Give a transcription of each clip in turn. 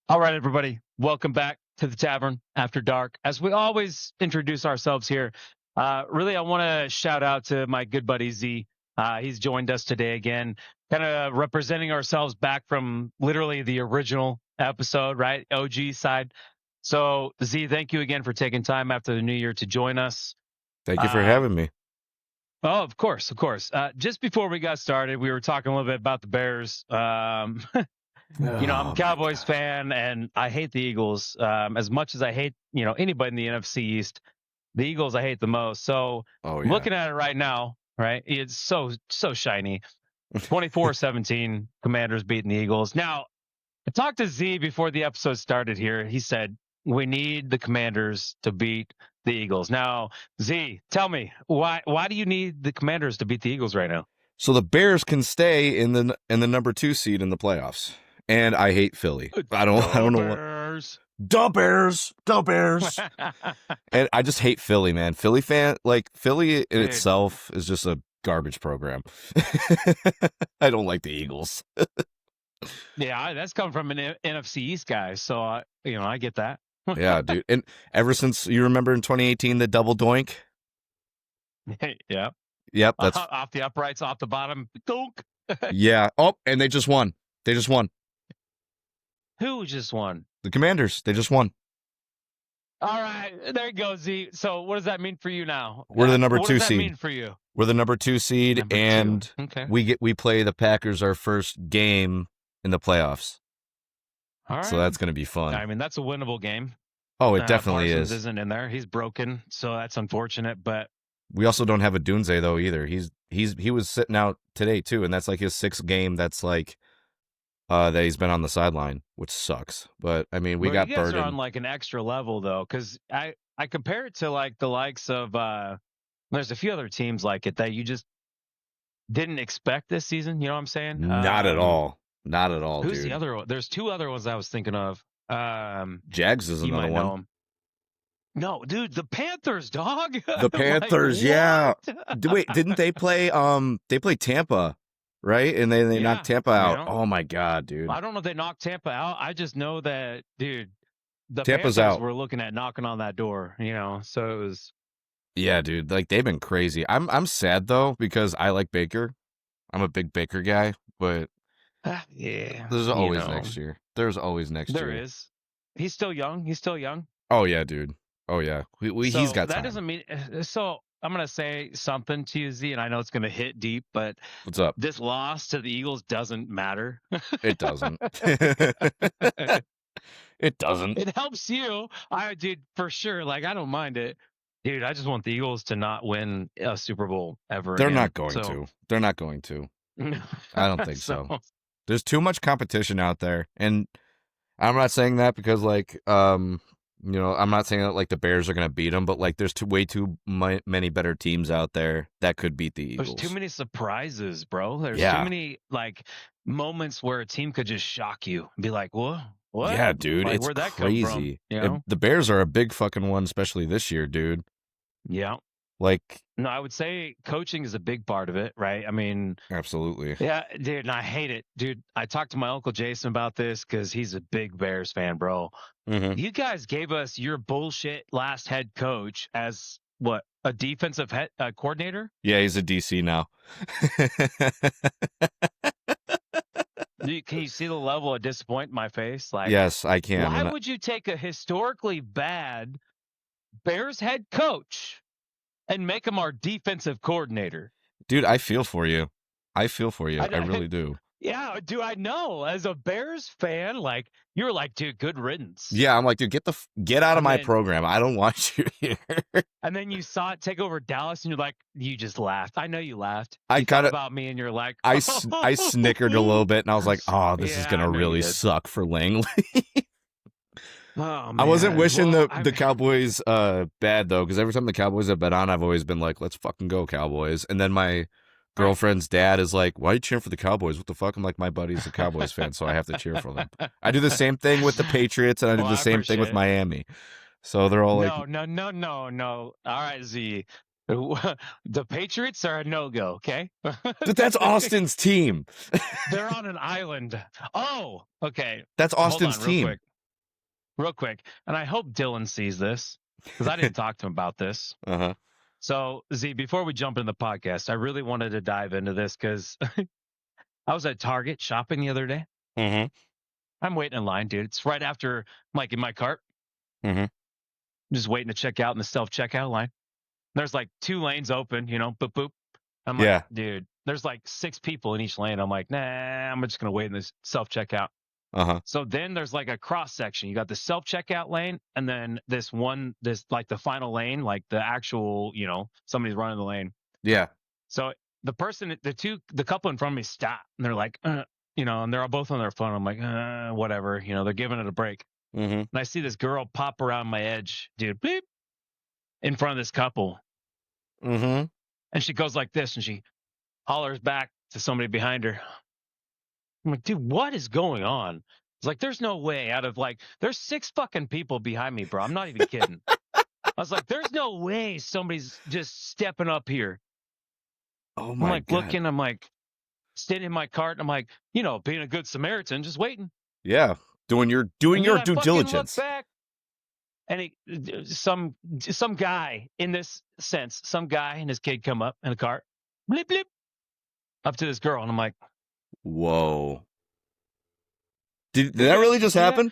All right, everybody. Welcome back to the Tavern After Dark. As we always introduce ourselves here, really, I want to shout out to my good buddy Z. He's joined us today again, kind of representing ourselves back from literally the original episode, right? OG side. So, Z, thank you again for taking time after the new year to join us. Thank you for having me. Oh, of course, of course. Just before we got started, we were talking a little bit about the Bears. I'm a Cowboys fan, and I hate the Eagles as much as I hate, anybody in the NFC East. The Eagles I hate the most. So looking at it right now, right, it's so shiny. 24-17, Commanders beating the Eagles. Now, I talked to Z before the episode started here. He said, we need the Commanders to beat the Eagles. Now, Z, tell me, why do you need the Commanders to beat the Eagles right now? So the Bears can stay in the number 2 seed in the playoffs. And I hate Philly. I don't know what. The Bears. And I just hate Philly, man. Philly in itself is just a garbage program. I don't like the Eagles. Yeah, that's coming from an NFC East guy, so I get that. Yeah, dude. And ever since, you remember in 2018 the double doink? Yeah. Yep, that's off the uprights, off the bottom. Doink. Yeah. Oh, and they just won. Who just won? The Commanders. They just won. All right, there you go, Z. So what does that mean for you now? We're the number 2 seed. What does that mean for you? We're the number 2 seed, Okay. we play the Packers our first game in the playoffs. All right. So that's going to be fun. I mean, that's a winnable game. Oh, it definitely Parsons is. Isn't in there. He's broken, so that's unfortunate. But we also don't have a Dunze though either. He was sitting out today too, and that's like his 6th game. That's like that he's been on the sideline, which sucks. But I mean, we got you guys Burden. are on like an extra level though, because I compare it to like the likes of there's a few other teams like it that you just didn't expect this season. You know what I'm saying? Not at all. Who's dude. the other one? There's 2 other ones I was thinking of. Jags is another one. No, dude, the Panthers, dog. The Panthers, yeah. Wait, didn't they play? They played Tampa, right? And they knocked Tampa out. Oh my god, dude! I don't know if they knocked Tampa out. I just know that, dude, the Tampa's Panthers out. were looking at knocking on that door. So it was. Yeah, dude. Like they've been crazy. I'm sad though because I like Baker. I'm a big Baker guy, but yeah, there's always next year. There's always next year. There is. He's still young. Oh yeah, dude. Oh yeah. He's got that time. doesn't mean so. I'm gonna say something to you, Z, and I know it's gonna hit deep, but what's up? This loss to the Eagles doesn't matter. It doesn't. It doesn't. It helps you. Dude, for sure. Like I don't mind it. Dude, I just want the Eagles to not win a Super Bowl ever. They're not going to. They're not going to. I don't think so. There's too much competition out there. And I'm not saying that because, like, I'm not saying that, like, the Bears are going to beat them, but, like, there's way too many better teams out there that could beat the Eagles. There's too many surprises, bro. There's too many, like, moments where a team could just shock you and be like, what? Yeah, dude, like, it's where'd that crazy. Come from, The Bears are a big fucking one, especially this year, dude. Yeah. Like, no, I would say coaching is a big part of it, right? I mean, absolutely. Yeah, dude, and I hate it, dude. I talked to my Uncle Jason about this because he's a big Bears fan, bro. Mm-hmm. You guys gave us your bullshit last head coach as what, a defensive head coordinator? Yeah, he's a DC now. Can you see the level of disappointment in my face? Like, yes, I can. Why would you take a historically bad Bears head coach and make him our defensive coordinator? Dude, I feel for you. I really do. Yeah, do I know? As a Bears fan, like, you were like, dude, good riddance. Yeah, I'm like, dude, get out of my program. I don't want you here. And then you saw it take over Dallas, and you're like, you just laughed. I know you laughed. I thought about me, and you're like, I snickered a little bit, and I was like, oh, this is gonna really suck for Langley. Oh, man. I wasn't wishing the Cowboys bad though, because every time the Cowboys have been on, I've always been like, let's fucking go Cowboys. And then my girlfriend's dad is like, why are you cheering for the Cowboys? What the fuck? I'm like, my buddy's a Cowboys fan, so I have to cheer for them. I do the same thing with the Patriots, and I do the same thing with Miami. So they're all like, no. All right, Z. The Patriots are a no-go, okay? But that's Austin's team. They're on an island. Oh, okay. That's Austin's team. real quick, and I hope Dylan sees this because I didn't talk to him about this. Uh-huh. So, Z, before we jump into the podcast, I really wanted to dive into this because I was at Target shopping the other day. Mm-hmm. I'm waiting in line, dude. It's right after I'm like in my cart. Mm-hmm. Just waiting to check out in the self-checkout line. There's like 2 lanes open, boop, boop. I'm like, Yeah. dude, there's like 6 people in each lane. I'm like, nah, I'm just going to wait in this self-checkout. Uh-huh. So then there's like a cross section. You got the self-checkout lane and then this like the final lane, like the actual, somebody's running the lane. Yeah. So the couple in front of me stop and they're like, and they're all both on their phone. I'm like, whatever, they're giving it a break. Mm-hmm. And I see this girl pop around my edge, dude, beep, in front of this couple. Mm-hmm. And she goes like this and she hollers back to somebody behind her. I'm like, dude, what is going on? It's like, there's no way there's 6 fucking people behind me, bro. I'm not even kidding. I was like, there's no way somebody's just stepping up here. Oh my I'm like God. looking, I'm like sitting in my cart, and I'm like, being a good Samaritan, just waiting. Yeah. Doing your due diligence. Look back, and some guy in this sense, some guy and his kid come up in a cart, blip, blip, up to this girl. And I'm like, whoa. Did that really just happen?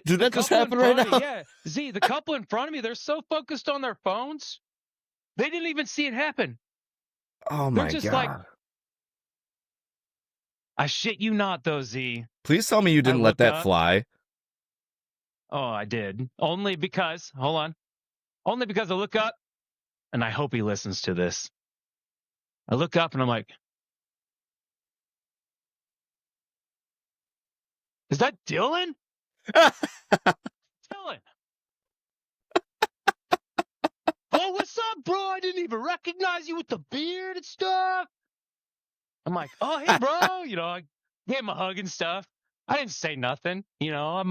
Did that just happen right now? Yeah. Z, the couple in front of me, they're so focused on their phones, they didn't even see it happen. Oh my God. Like, I shit you not, though, Z. Please tell me you didn't let that fly. Oh, I did. Only because I look up, and I hope he listens to this. I look up and I'm like, is that Dylan? Dylan. Oh, what's up, bro? I didn't even recognize you with the beard and stuff. I'm like, oh, hey, bro. I gave him a hug and stuff. I didn't say nothing. I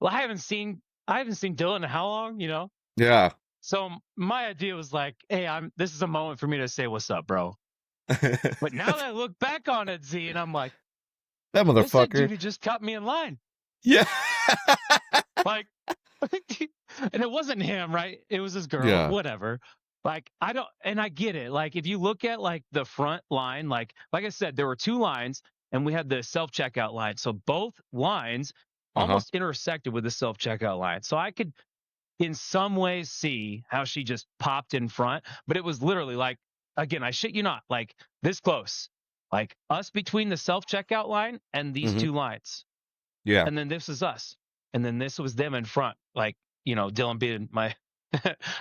haven't seen Dylan in how long, Yeah. So my idea was like, hey, this is a moment for me to say, what's up, bro? But now that I look back on it, Z, and I'm like, that motherfucker. This dude just cut me in line. Yeah. Like, and it wasn't him, right? It was this girl, whatever. Like, I get it. Like, if you look at like the front line, like I said, there were 2 lines and we had the self-checkout line. So both lines almost intersected with the self-checkout line. So I could in some ways see how she just popped in front, but it was literally like, again, I shit you not, like this close, like us between the self-checkout line and these 2 lines. Yeah. And then this is us. And then this was them in front, like, Dylan being my,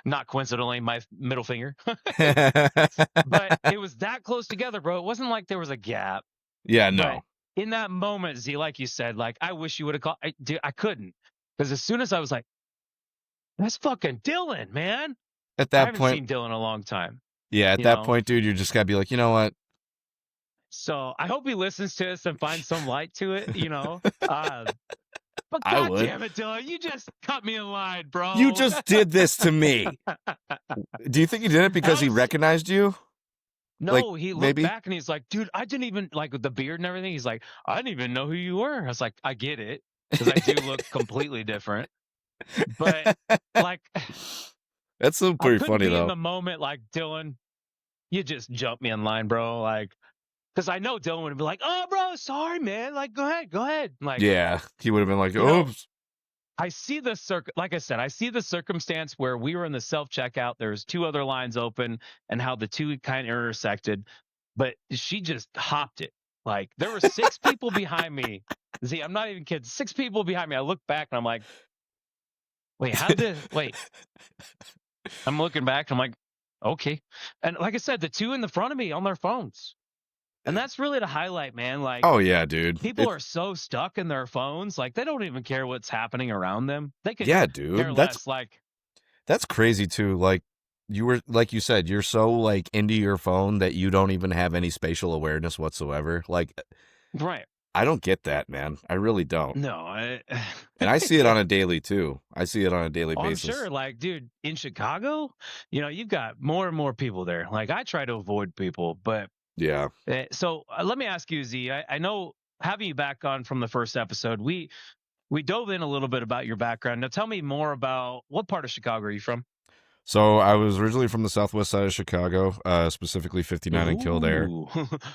not coincidentally, my middle finger. But it was that close together, bro. It wasn't like there was a gap. Yeah, no. But in that moment, Z, like you said, like, I wish you would have called. Dude, I couldn't. Because as soon as I was like, that's fucking Dylan, man. At that I haven't point, seen Dylan in a long time. Yeah, at that point, dude, you just gotta be like, you know what? So I hope he listens to us and finds some light to it, But I would. damn it, Dylan, you just cut me in line, bro. You just did this to me. Do you think he did it because he recognized you? No, he looked back and he's like, dude, I didn't even, like, with the beard and everything, he's like, I didn't even know who you were. I was like, I get it, because I do look completely different. But, like, that's so pretty funny, though. In the moment, like, Dylan, you just jumped me in line, bro. Like, because I know Dylan would be like, oh, bro, sorry, man. Like, go ahead. Like, yeah, he would have been like, oops. I see like I said, I see the circumstance where we were in the self-checkout. There's 2 other lines open and how the 2 kind of intersected, but she just hopped it. Like, there were 6 people behind me. See, I'm not even kidding. 6 people behind me. I look back and I'm like, wait, I'm looking back and I'm like, okay. And like I said, the 2 in the front of me on their phones. And that's really the highlight, man. Like, oh yeah, dude. People are so stuck in their phones, like they don't even care what's happening around them. They could, dude. care less. Like, that's crazy too. Like you said, you're so like into your phone that you don't even have any spatial awareness whatsoever. Like, right? I don't get that, man. I really don't. No, and I see it on a daily too. I see it on a daily basis. I'm sure, like, dude, in Chicago, you've got more and more people there. Like, I try to avoid people, but. Yeah. So let me ask you, Z. I know having you back on from the first episode, we we dove in a little bit about your background. Now tell me more about what part of Chicago are you from? So I was originally from the southwest side of Chicago, specifically 59 and Kildare. Ooh,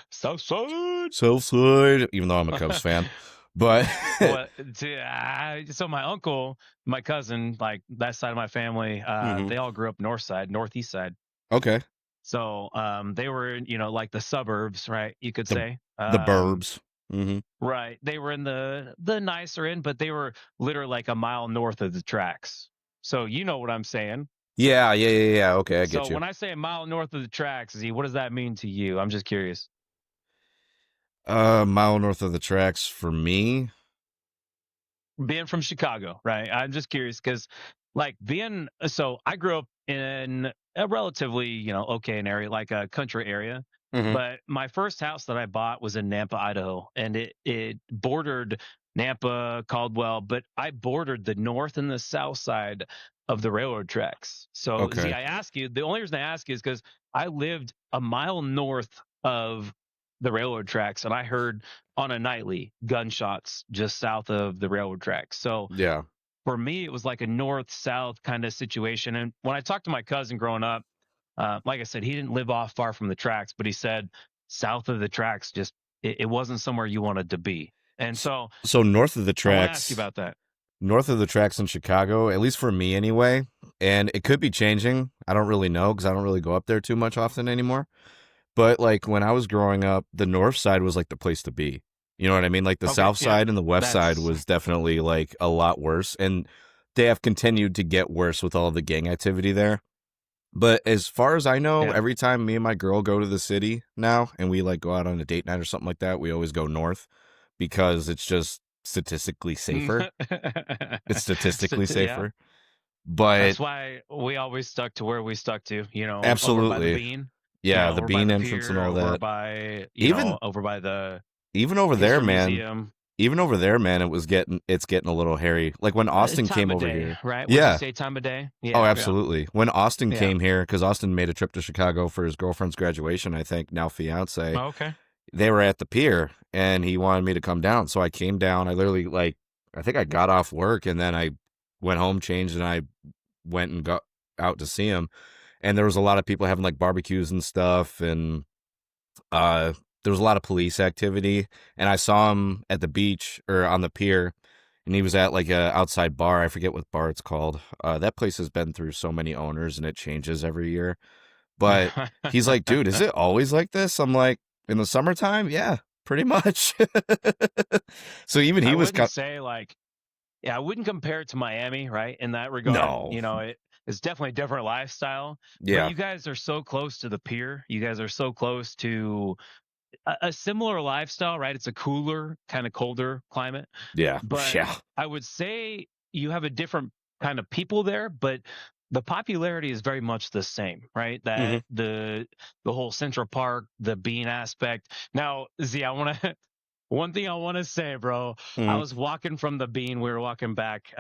South Side. Southside, even though I'm a Cubs fan. But Well, so my uncle, my cousin, like that side of my family, they all grew up north side, northeast side. Okay. So they were in, like the suburbs, right? You could say. The burbs. Right. They were in the nicer end, but they were literally like a mile north of the tracks. So you know what I'm saying. Yeah. Okay, I So get you. when I say a mile north of the tracks, Z, what does that mean to you? I'm just curious. Mile north of the tracks for me. Being from Chicago, right? I'm just curious because, like, so I grew up in a relatively, okay, an area like a country area. But my first house that I bought was in Nampa, Idaho, and it bordered Nampa, Caldwell, but I bordered the north and the south side of the railroad tracks. So, Z, Okay. I ask you, the only reason I ask you is because I lived a mile north of the railroad tracks, and I heard on a nightly gunshots just south of the railroad tracks. So Yeah. for me, it was like a north south kind of situation. And when I talked to my cousin growing up, like I said, he didn't live off far from the tracks, but he said south of the tracks, just it wasn't somewhere you wanted to be. And so north of the I want to ask you tracks. about that. North of the tracks in Chicago, at least for me anyway, and it could be changing. I don't really know because I don't really go up there too much often anymore. But like when I was growing up, the north side was like the place to be. You know what I mean? Like the Okay, south yeah, side and the west side that's was definitely like a lot worse. And they have continued to get worse with all the gang activity there. But as far as I know, yeah. every time me and my girl go to the city now and we like go out on a date night or something like that, we always go north because it's just statistically safer. It's statistically Yeah. safer. But That's why we always stuck to where we stuck to, over by the absolutely. Bean, Yeah, the over by bean the entrance and pier, all over that. by, Even over by the even over there, history man. museum. Even over there, man, it's getting a little hairy. Like when Austin Time came of over day, here. right? Would you Yeah. say time of day? Oh, Yeah, yeah, absolutely. When Austin yeah. came here, because Austin made a trip to Chicago for his girlfriend's graduation, I think, now fiance. Oh, okay. They were at the pier and he wanted me to come down. So I came down. I literally I think I got off work and then I went home, changed, and I went and got out to see him. And there was a lot of people having like barbecues and stuff, and there was a lot of police activity. And I saw him at the beach or on the pier, and he was at like a outside bar. I forget what bar it's called. That place has been through so many owners and it changes every year. But he's like, dude, is it always like this? I'm like, in the summertime, yeah, pretty much. So even he I was wouldn't say like, yeah, I wouldn't compare it to Miami, right? In that regard, no, it's definitely a different lifestyle. But yeah, you guys are so close to the pier. You guys are so close to a similar lifestyle, right? It's a cooler, kind of colder climate. yeah, But yeah. I would say you have a different kind of people there, but the popularity is very much the same, right? Hmm. That the whole Central Park, the bean aspect. Now, Z, I want to one thing I want to say, bro. I Hmm. was walking from the bean. We were walking back.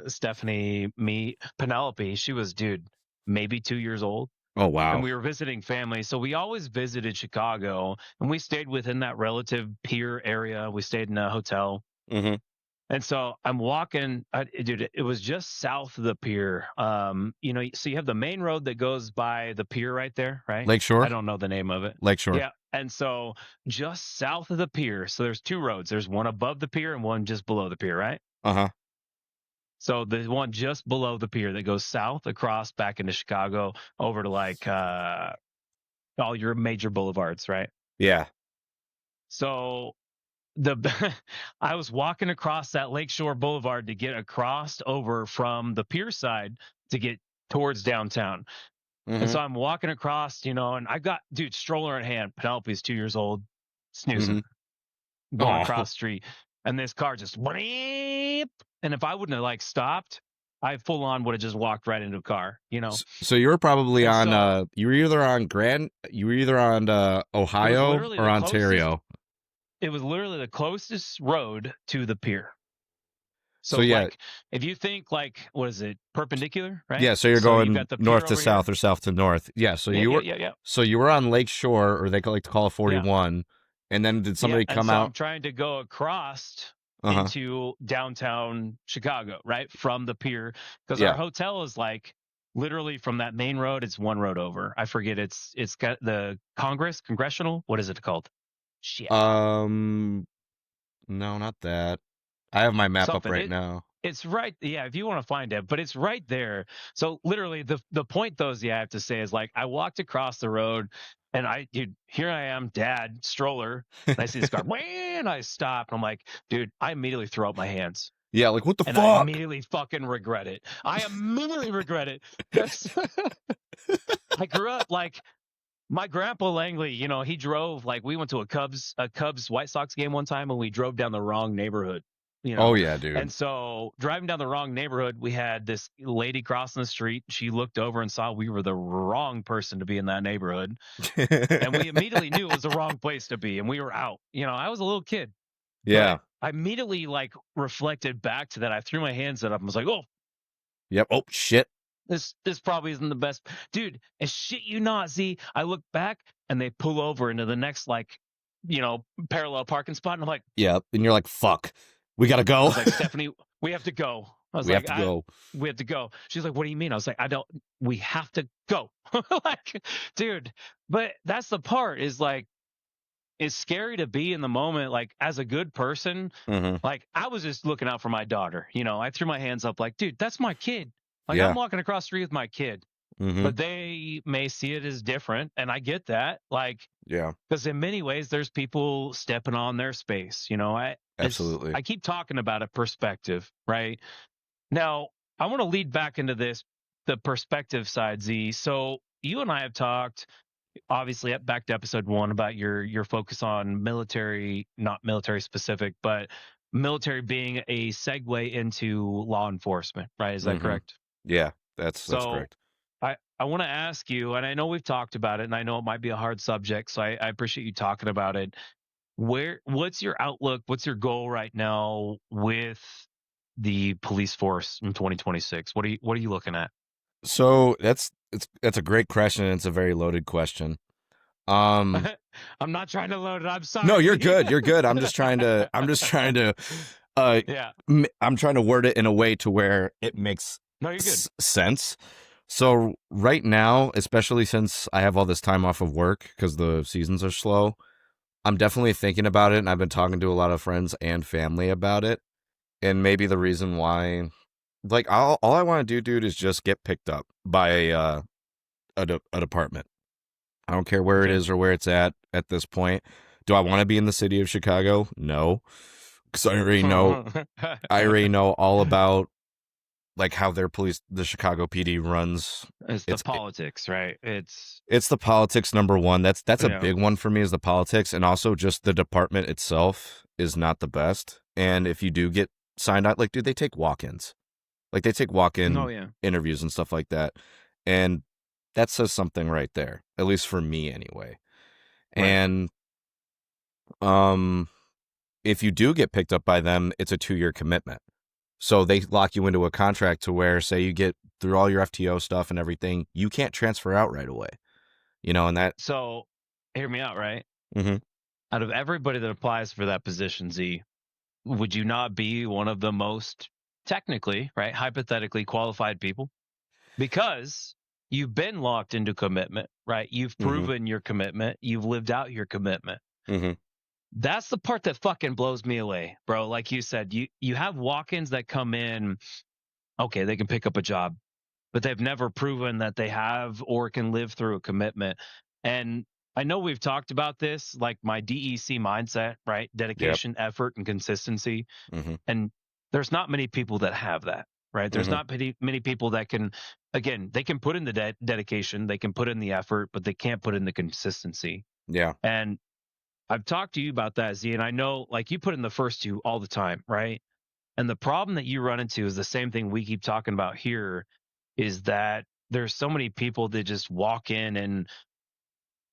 Stephanie, me, Penelope. She was, dude, maybe 2 years old, Oh and wow. we were visiting family. So we always visited Chicago, and we stayed within that relative pier area. We stayed in a hotel. Hmm. And so I'm walking, dude. It was just south of the pier. So you have the main road that goes by the pier right there, right? I Lakeshore, don't know the name of it. Lakeshore. Yeah. And so just south of the pier, so there's two roads. There's one above the pier and one just below the pier, right? Uh-huh. So the one just below the pier that goes south across back into Chicago over to like all your major boulevards, right? Yeah. So the I was walking across that Lakeshore Boulevard to get across over from the pier side to get towards downtown. And Hmm. so I'm walking across, and I got dude stroller in hand. Penelope's 2 years old, Hmm. snoozing, going Oh. across the street, and this car just "Bleep." And if I wouldn't have like stopped, I full on would have just walked right into a car. So you were probably And on so you were either on it was Ohio literally or the closest. Ontario. It was literally the closest road to the pier. So So yeah, like if you think like what is it perpendicular, right? yeah, so you're So you going got the pier north to over south here. or south to north. Yeah, Yeah, yeah, yeah, yeah, so you were on Lake Shore, or they like to call it yeah, 41, and then did yeah. somebody And come so out? I'm trying to go across. into downtown Chicago, right? From the pier. Because our hotel is like literally from that main road, it's one road over. I forget it's got the Congressional. What is it called? Shit. No, not that. I have my map up right now. It's right. Yeah, if you want to find it, but it's right there. So literally the point though is, I have to say is like, I walked across the road and dude, here I am, dad, stroller. And I see this car, and I stop. And I'm like, dude, I immediately throw up my hands. Yeah, like what the fuck? I immediately fucking regret it. I immediately regret it. I grew up like my grandpa Langley, he drove, like we went to a Cubs White Sox game one time and we drove down the wrong neighborhood. Oh yeah, dude. And so driving down the wrong neighborhood, we had this lady crossing the street. She looked over and saw we were the wrong person to be in that neighborhood. And we immediately knew it was the wrong place to be. And we were out. I was a little kid. Yeah. But I immediately reflected back to that. I threw my hands up and was like, oh. Yep. Oh, shit. This probably isn't the best. Dude, and shit you not, Z. I look back and they pull over into the next, parallel parking spot. And I'm like, yeah. And you're like, fuck. We gotta go. I was like, Stephanie, we have to go. I was we have to go. We have to go. She's like, what do you mean? I was like, we have to go. Like, dude, but that's the part is like, it's scary to be in the moment. Like as a good person, like I was just looking out for my daughter. I threw my hands up like, dude, that's my kid. Like I'm walking across the street with my kid. But they may see it as different, and I get that. Like, yeah, because in many ways, there's people stepping on their space. Absolutely. I keep talking about a perspective, right? Now, I want to lead back into the perspective side, Z. So you and I have talked, obviously, back to episode 1 about your focus on military, not military specific, but military being a segue into law enforcement, right? Is that correct? Yeah, that's correct. I want to ask you, and I know we've talked about it, and I know it might be a hard subject, so I appreciate you talking about it. What's your outlook? What's your goal right now with the police force in 2026? What are you looking at? So that's a great question, and it's a very loaded question. I'm not trying to load it. I'm sorry. No, you're good. You're good. I'm just trying to yeah. I'm trying to word it in a way to where it makes sense. So right now, especially since I have all this time off of work because the seasons are slow, I'm definitely thinking about it, and I've been talking to a lot of friends and family about it. And maybe the reason why, like, all I want to do, dude, is just get picked up by a department. I don't care where it is or where it's at this point. Do I want to be in the city of Chicago? No, because I already know all about like how their the Chicago PD runs. It's the politics, right? It's the politics, number one. That's a big one for me, is the politics, and also just the department itself is not the best. And if you do get signed out, like, dude, they take walk-ins. Like, they take walk-in interviews and stuff like that. And that says something right there, at least for me anyway. Right. And if you do get picked up by them, it's a 2-year commitment. So they lock you into a contract to where, say you get through all your FTO stuff and everything, you can't transfer out right away. And that. So hear me out, right? Mm-hmm. Out of everybody that applies for that position, Z, would you not be one of the most technically, right, hypothetically qualified people? Because you've been locked into commitment, right? You've proven your commitment. You've lived out your commitment. That's the part that fucking blows me away, bro. Like you said, you have walk-ins that come in, okay, they can pick up a job, but they've never proven that they have or can live through a commitment. And I know we've talked about this, like my DEC mindset, right? Dedication, effort, and consistency. And there's not many people that have that, right? There's not many people that can, again, they can put in the dedication, they can put in the effort, but they can't put in the consistency. Yeah. And I've talked to you about that, Z, and I know, like, you put in the first two all the time, right? And the problem that you run into is the same thing we keep talking about here, is that there's so many people that just walk in, and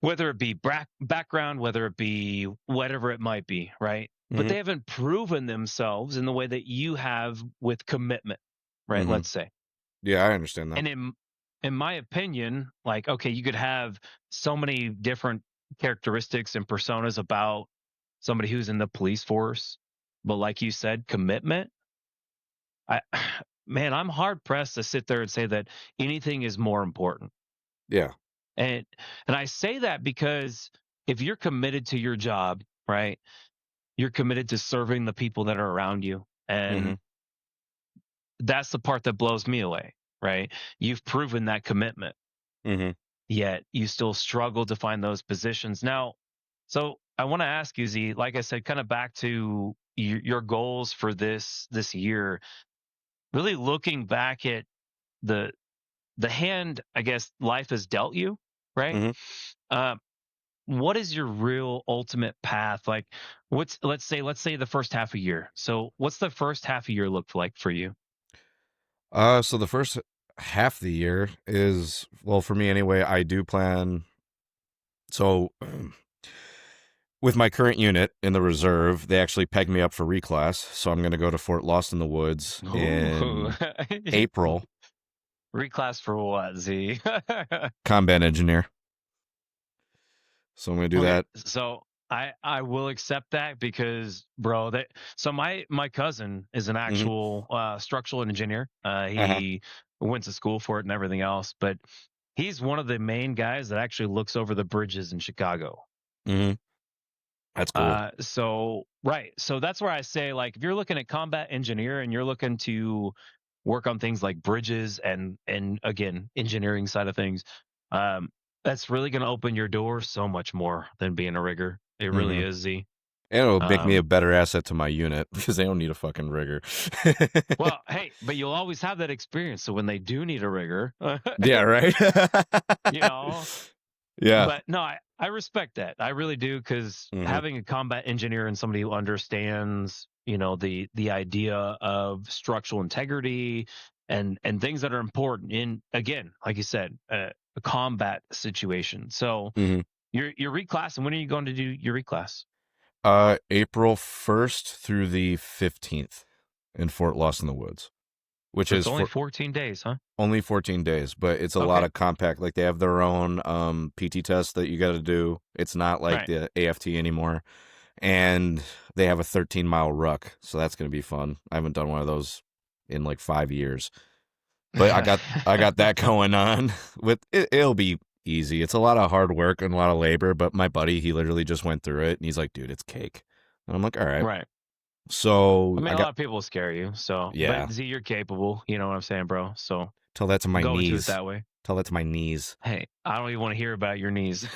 whether it be background, whether it be whatever it might be, right? But they haven't proven themselves in the way that you have with commitment, right? Let's say. Yeah, I understand that. And in my opinion, like, okay, you could have so many different characteristics and personas about somebody who's in the police force, But like you said, commitment. Man, I'm hard pressed to sit there and say that anything is more important. Yeah. And I say that because if you're committed to your job, right? You're committed to serving the people that are around you. Mm-hmm. And that's the part that blows me away, right? You've proven that commitment, Mm-hmm. yet you still struggle to find those positions. Now, so I want to ask you, Z, like I said, kind of back to your goals for this year, really looking back at the hand, I guess, life has dealt you, right? Mm-hmm. Uh, what is your real ultimate path? Like, let's say the first half a year. So, what's the first half a year look like for you? So the first half of the year is, well, for me anyway, I do plan. So with my current unit in the reserve, they actually pegged me up for reclass. So I'm going to go to Fort Lost in the Woods Ooh. in April. Reclass for what, Z? Combat engineer. So I'm going to do that. So I will accept that because, bro, that so my cousin is an Mm-hmm. actual structural engineer. Uh-huh. He went to school for it and everything else, but he's one of the main guys that actually looks over the bridges in Chicago. Mm-hmm. That's cool. So right. So that's where I say, like, if you're looking at combat engineer and you're looking to work on things like bridges and again, engineering side of things, um, that's really going to open your door so much more than being a rigger. It really Mm-hmm. is, Z. And it'll make me a better asset to my unit because they don't need a fucking rigger. Well, hey, but you'll always have that experience. So when they do need a rigger, Yeah, right. you know, Yeah. but no, I respect that. I really do, because Mm-hmm. having a combat engineer and somebody who understands, the idea of structural integrity and things that are important in, again, like you said, a combat situation. So Mm-hmm. your reclass, and when are you going to do your reclass? April 1st through the 15th in Fort Lost in the Woods, which So it's is only for 14 days, huh? only 14 days, but it's a lot Okay. of compact. Like they have their own PT test that you got to do. It's not like Right. the AFT anymore. And they have a 13-mile ruck, so that's going to be fun. I haven't done one of those in like 5 years. But I got that going on. With it'll be easy. It's a lot of hard work and a lot of labor, but my buddy, he literally just went through it and he's like, "Dude, it's cake." And I'm like, "All right." Right. So I mean, I a got lot of people scare you. So, yeah. but Z, you're capable. You know what I'm saying, bro? So Tell that to my go into it knees. that way. Tell that to my knees. Hey, I don't even want to hear about your knees.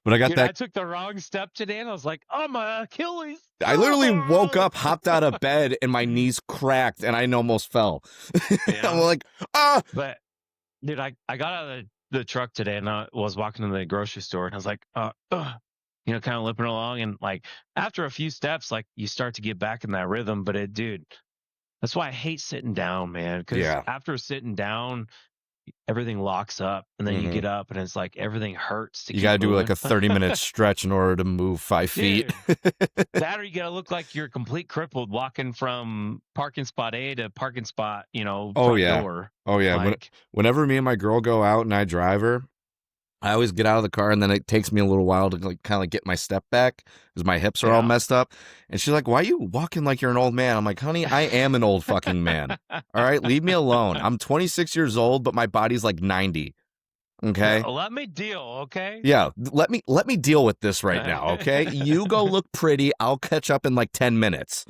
But I got Dude, I that. took the wrong step today and I was like, oh, my Achilles. I literally woke up, hopped out of bed, and my knees cracked, and I almost fell. Yeah. I'm like, ah. But, dude, I got out of the truck today and I was walking to the grocery store and I was like, kind of limping along. And like after a few steps, like you start to get back in that rhythm. But dude, that's why I hate sitting down, man. Because Yeah. after sitting down, everything locks up and then you Mm-hmm. get up and it's like everything hurts to You keep got to do like moving. a 30-minute stretch in order to move 5 feet. Dude, that or you got to look like you're complete crippled walking from parking spot A to parking spot, Oh, front yeah. door. Oh, yeah. Like, Whenever me and my girl go out and I drive her, I always get out of the car and then it takes me a little while to like kind of get my step back because my hips are all yeah. messed up. And she's like, "Why are you walking like you're an old man?" I'm like, "Honey, I am an old fucking man. All right, leave me alone. I'm 26 years old, but my body's like 90. Okay? Let me deal, okay? Yeah, let me deal with this right now, okay? You go look pretty. I'll catch up in like 10 minutes."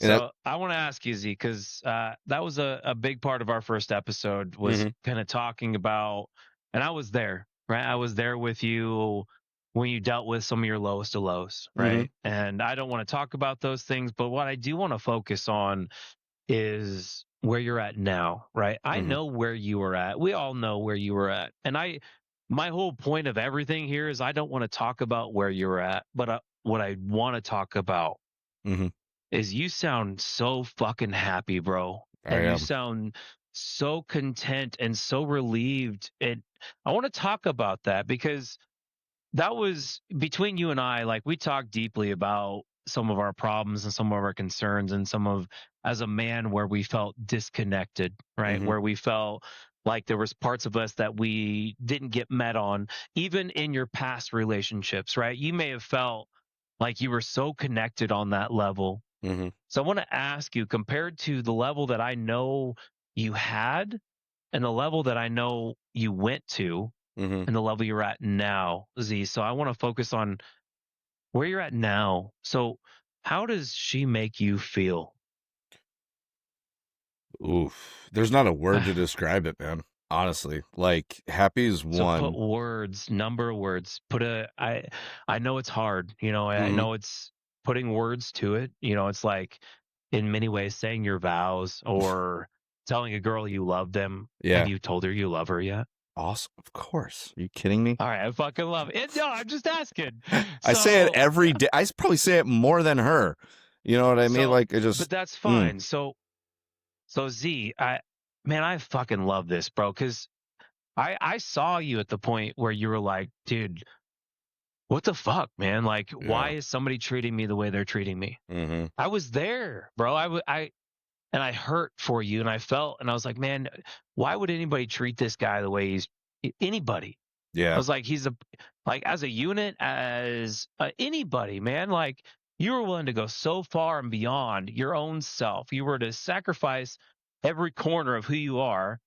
And So I want to ask you, Z, because that was a big part of our first episode was kind of talking about, and I was there, right? I was there with you when you dealt with some of your lowest of lows, right? And I don't want to talk about those things, but what I do want to focus on is where you're at now, right? I know where you were at. We all know where you were at. And my whole point of everything here is I don't want to talk about where you're at, but what I want to talk about is you sound so fucking happy, bro. I And you am. sound so content and so relieved. And I want to talk about that because that was between you and I, like we talked deeply about some of our problems and some of our concerns and some of as a man where we felt disconnected, right? Where we felt like there was parts of us that we didn't get met on, even in your past relationships, right? You may have felt Like you were so connected on that level. Mm-hmm. So I want to ask you, compared to the level that I know you had and the level that I know you went to Mm-hmm. and the level you're at now, Z. So I want to focus on where you're at now. So how does she make you feel? Oof. There's not a word to describe it, man. Honestly, like happy is So put one. words, number of words. I know it's hard, I Mm-hmm. know it's putting words to it. It's like in many ways saying your vows or telling a girl you love them. Have Yeah. you told her you love her yet? Awesome. Of course. Are you kidding me? All right, I fucking love it. No, I'm just asking. I say it So, every day. I probably say it more than her. You know what I mean? so, Like it but just. that's fine. So Z, man, I fucking love this, bro, because I saw you at the point where you were like, dude, what the fuck, man? Like, why Yeah. is somebody treating me the way they're treating me? Mm-hmm. I was there, bro. And I hurt for you, and I felt, and I was like, man, why would anybody treat this guy the way anybody? I Yeah. was like, like as a unit, as anybody, man. Like you were willing to go so far and beyond your own self. You were to sacrifice every corner of who you are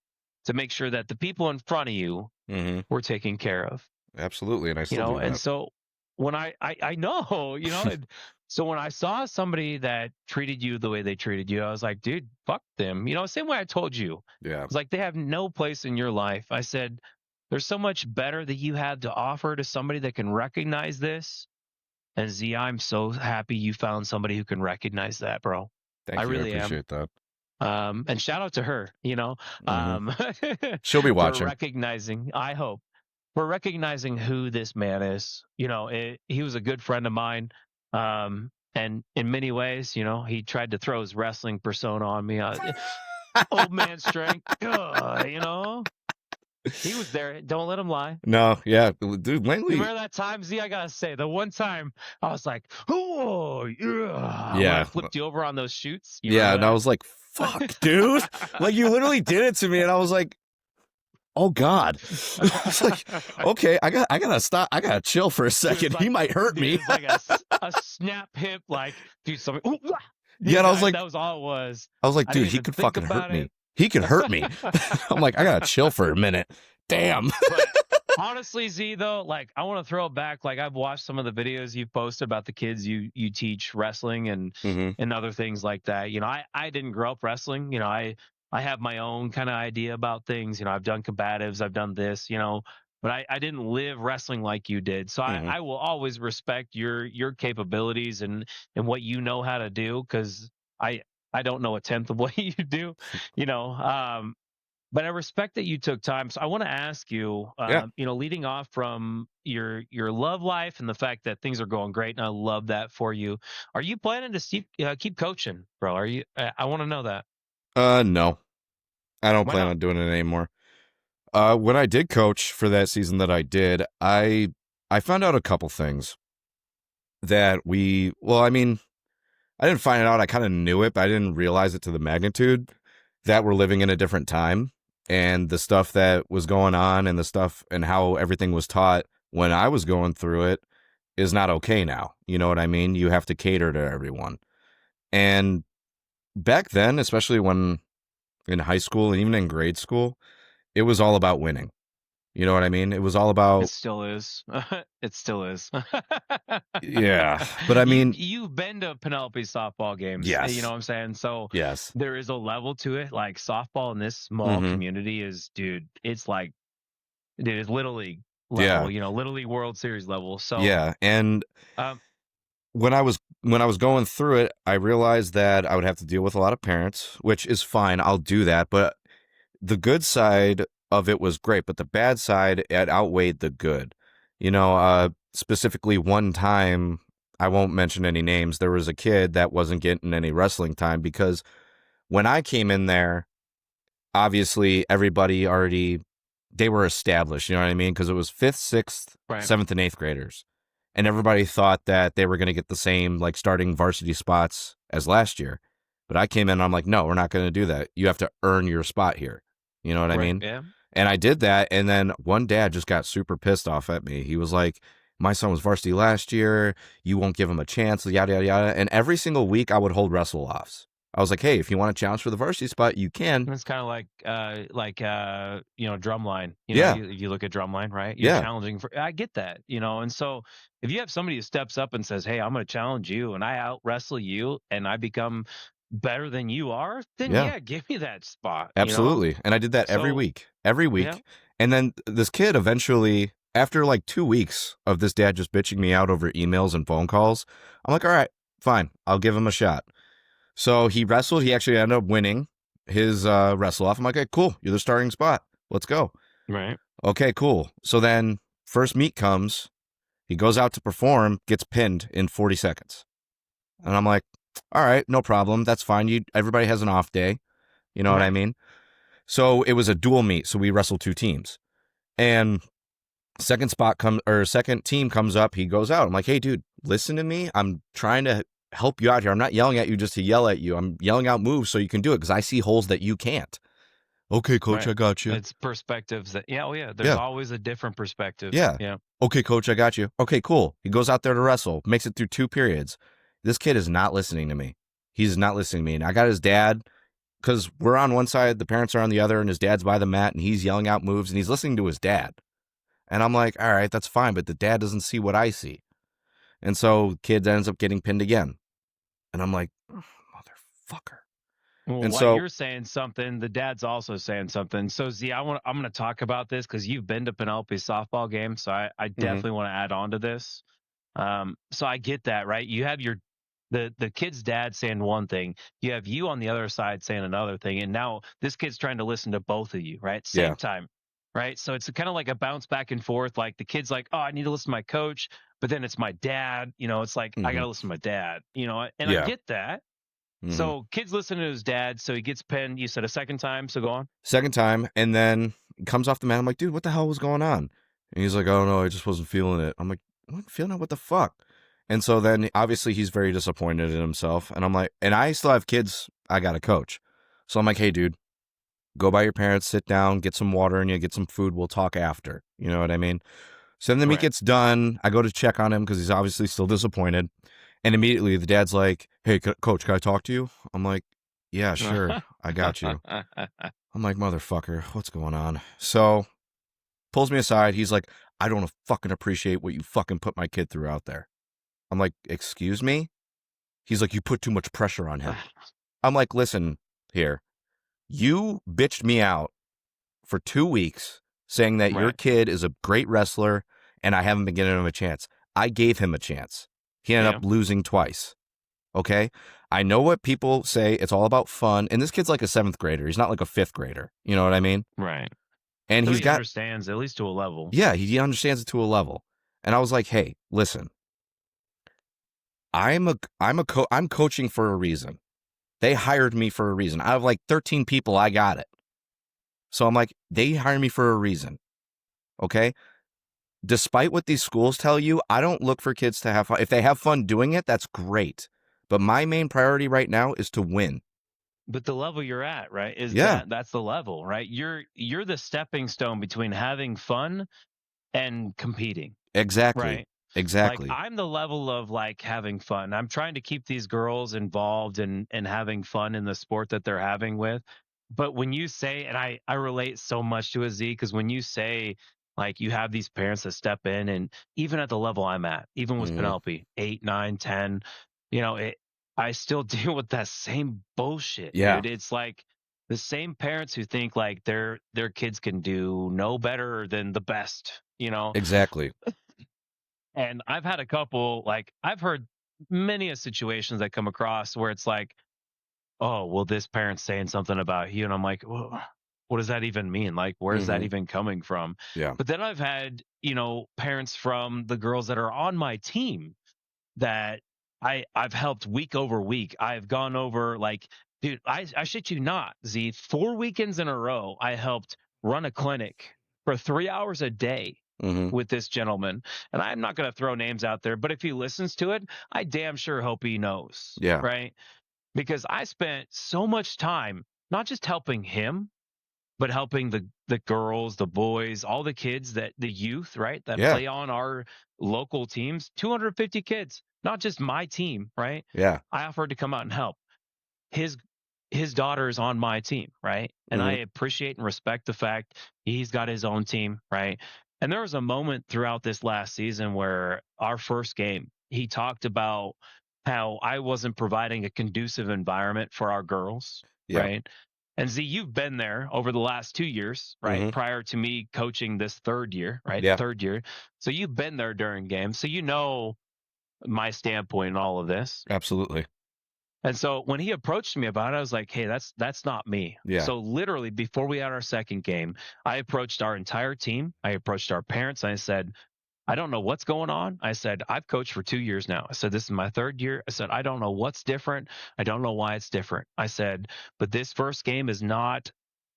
to make sure that the people in front of you Mm-hmm. were taken care of. Absolutely, and I still do And that. so when I know, and so when I saw somebody that treated you the way they treated you, I was like, dude, fuck them. Same way I told you. Yeah. It's like they have no place in your life. I said, there's so much better that you have to offer to somebody that can recognize this. And Z, I'm so happy you found somebody who can recognize that, bro. I Thank you. I really am. appreciate that. And shout out to her, Mm-hmm. um, She'll be for watching. recognizing, I hope, for recognizing who this man is. He was a good friend of mine. And in many ways, he tried to throw his wrestling persona on me. Old man strength, he was there. Don't let him lie. No, yeah, dude. Langley. Remember that time, Z? I gotta say, the one time I was like, "Oh, yeah," when I Yeah. flipped you over on those shoots. You Yeah, remember and I that? was like, "Fuck, dude!" Like you literally did it to me, and I was like, "Oh God!" It's like, okay, I gotta stop. I gotta chill for a second. He might hurt me. It's like a snap hip, like do something. Yeah, and I was like, that was all it was. dude, didn't he even could think fucking hurt about me. it. He can hurt me. I'm like, I gotta chill for a minute. Damn. But honestly, Z, though, like I want to throw it back. Like I've watched some of the videos you've posted about the kids you teach wrestling Mm-hmm. and other things like that. I didn't grow up wrestling. I have my own kind of idea about things. I've done combatives, I've done this. But I didn't live wrestling like you did. So Mm-hmm. I will always respect your capabilities and what you know how to do because I don't know a tenth of what you do. But I respect that you took time. So I want to ask you, Yeah. leading off from your love life and the fact that things are going great, and I love that for you. Are you planning to keep coaching, bro? Are you? I want to know that. No, I don't Why plan not? on doing it anymore. When I did coach for that season that I did, I found out a couple things that I mean, I didn't find it out. I kind of knew it, but I didn't realize it to the magnitude that we're living in a different time and the stuff that was going on and the stuff and how everything was taught when I was going through it is not okay now. You know what I mean? You have to cater to everyone. And back then, especially when in high school and even in grade school, it was all about winning. You know what I mean? It was all It about, still is. It still is. yeah. But I mean, You've been to Penelope softball games. You know yes, what I'm saying? So yes. there is a level to it. Like softball in this small Mm-hmm. community is, dude. It's like, dude, it's little league Yeah, level. Little league World Series level. So, yeah. And um, when I was going through it, I realized that I would have to deal with a lot of parents, which is fine. I'll do that. But the good side of it was great, but the bad side, it outweighed the good. Specifically one time, I won't mention any names, there was a kid that wasn't getting any wrestling time because when I came in there, obviously everybody already, they were established, you know what I mean? Because it was 5th, 6th, right. 7th, and 8th graders. And everybody thought that they were going to get the same like starting varsity spots as last year. But I came in and I'm like, no, we're not going to do that. You have to earn your spot here. You know what I Right. mean? Yeah. And I did that. And then one dad just got super pissed off at me. He was like, my son was varsity last year. You won't give him a chance, yada, yada, yada. And every single week I would hold wrestle-offs. I was like, hey, if you want a challenge for the varsity spot, you can. It's kind of drumline. Yeah. You look at drumline, right? You're challenging for. I get that, and so if you have somebody who steps up and says, "Hey, I'm going to challenge you, and I out wrestle you, and I become better than you are," then give me that spot. Absolutely. And I did that every week. And then this kid eventually, after like 2 weeks of this dad just bitching me out over emails and phone calls, I'm like, all right, fine, I'll give him a shot. So he wrestled. He actually ended up winning his wrestle off. I'm like, okay, cool. You're the starting spot. Let's go. Right. Okay, cool. So then first meet comes. He goes out to perform, gets pinned in 40 seconds. And I'm like, all right, no problem. That's fine. Everybody has an off day. You know what I mean? So it was a dual meet. So we wrestled 2 teams. And second team comes up. He goes out. I'm like, hey, dude, listen to me. I'm trying to help you out here. I'm not yelling at you just to yell at you. I'm yelling out moves so you can do it because I see holes that you can't. Okay, coach, I got you. It's perspectives that, there's always a different perspective. Yeah. Okay, coach, I got you. Okay, cool. He goes out there to wrestle, makes it through 2 periods. This kid is not listening to me. He's not listening to me. And I got his dad, because we're on one side, the parents are on the other, and his dad's by the mat, and he's yelling out moves, and he's listening to his dad. And I'm like, all right, that's fine, but the dad doesn't see what I see. And so kid ends up getting pinned again. And I'm like, motherfucker. Well, and while you're saying something, the dad's also saying something. So Z, I'm going to talk about this because you've been to Penelope's softball game. So I definitely want to add on to this. So I get that, right? You have the kid's dad saying one thing, you have you on the other side saying another thing. And now this kid's trying to listen to both of you, right? Same time. Right. So it's kind of like a bounce back and forth. Like the kid's like, oh, I need to listen to my coach, but then it's my dad. It's like, I got to listen to my dad, and I get that. So kid's listening to his dad. So he gets pinned. You said a second time. So go on. Second time. And then he comes off the mat. I'm like, dude, what the hell was going on? And he's like, oh, no, I just wasn't feeling it. I'm like, I wasn't feeling it? What the fuck? And so then obviously he's very disappointed in himself. And I'm like, and I still have kids I got to coach. So I'm like, hey, dude, go by your parents, sit down, get some water and you get some food. We'll talk after. You know what I mean? So then the meet gets done. I go to check on him because he's obviously still disappointed. And immediately the dad's like, hey, coach, can I talk to you? I'm like, yeah, sure. I got you. I'm like, motherfucker, what's going on? So pulls me aside. He's like, I don't fucking appreciate what you fucking put my kid through out there. I'm like, excuse me? He's like, you put too much pressure on him. I'm like, listen here. You bitched me out for 2 weeks saying that your kid is a great wrestler and I haven't been giving him a chance. I gave him a chance. He ended up losing twice. Okay? I know what people say. It's all about fun. And this kid's like a 7th grader. He's not like a 5th grader. You know what I mean? Right. And so he understands at least to a level. Yeah, he understands it to a level. And I was like, hey, listen. I'm coaching for a reason. They hired me for a reason. Out of like 13 people, I got it. So I'm like, they hired me for a reason. Okay? Despite what these schools tell you, I don't look for kids to have fun. If they have fun doing it, that's great. But my main priority right now is to win. But the level you're at, right, is that's the level, right? You're the stepping stone between having fun and competing. Exactly. Right? Exactly. Like I'm the level of like having fun. I'm trying to keep these girls involved and having fun in the sport that they're having with. But when you say, and I relate so much to a Z, because when you say like you have these parents that step in, and even at the level I'm at, even with Penelope, 8, 9, 10, I still deal with that same bullshit, dude. It's like the same parents who think like their kids can do no better than the best, Exactly. And I've had a couple, like I've heard many a situations that come across where it's like, oh, well, this parent's saying something about you. And I'm like, well, what does that even mean? Like, where's that even coming from? Yeah. But then I've had, parents from the girls that are on my team that I've helped week over week. I've gone over like, dude, I shit you not, Z, 4 weekends in a row, I helped run a clinic for 3 hours a day with this gentleman. And I'm not going to throw names out there, but if he listens to it, I damn sure hope he knows. Yeah. Right. Because I spent so much time, not just helping him, but helping the girls, the boys, all the kids, the youth, right, that play on our local teams, 250 kids, not just my team, right? Yeah. I offered to come out and help. His daughter is on my team, right? And I appreciate and respect the fact he's got his own team, right? And there was a moment throughout this last season where our first game, he talked about how I wasn't providing a conducive environment for our girls, right? And Z, you've been there over the last 2 years, right? Prior to me coaching this third year, right? Yeah. Third year. So you've been there during games. So you know my standpoint in all of this. Absolutely. And so when he approached me about it, I was like, hey, that's not me. Yeah. So literally before we had our second game, I approached our entire team. I approached our parents. And I said, I don't know what's going on. I said, I've coached for 2 years now. I said, this is my third year. I said, I don't know what's different. I don't know why it's different. I said, but this first game is not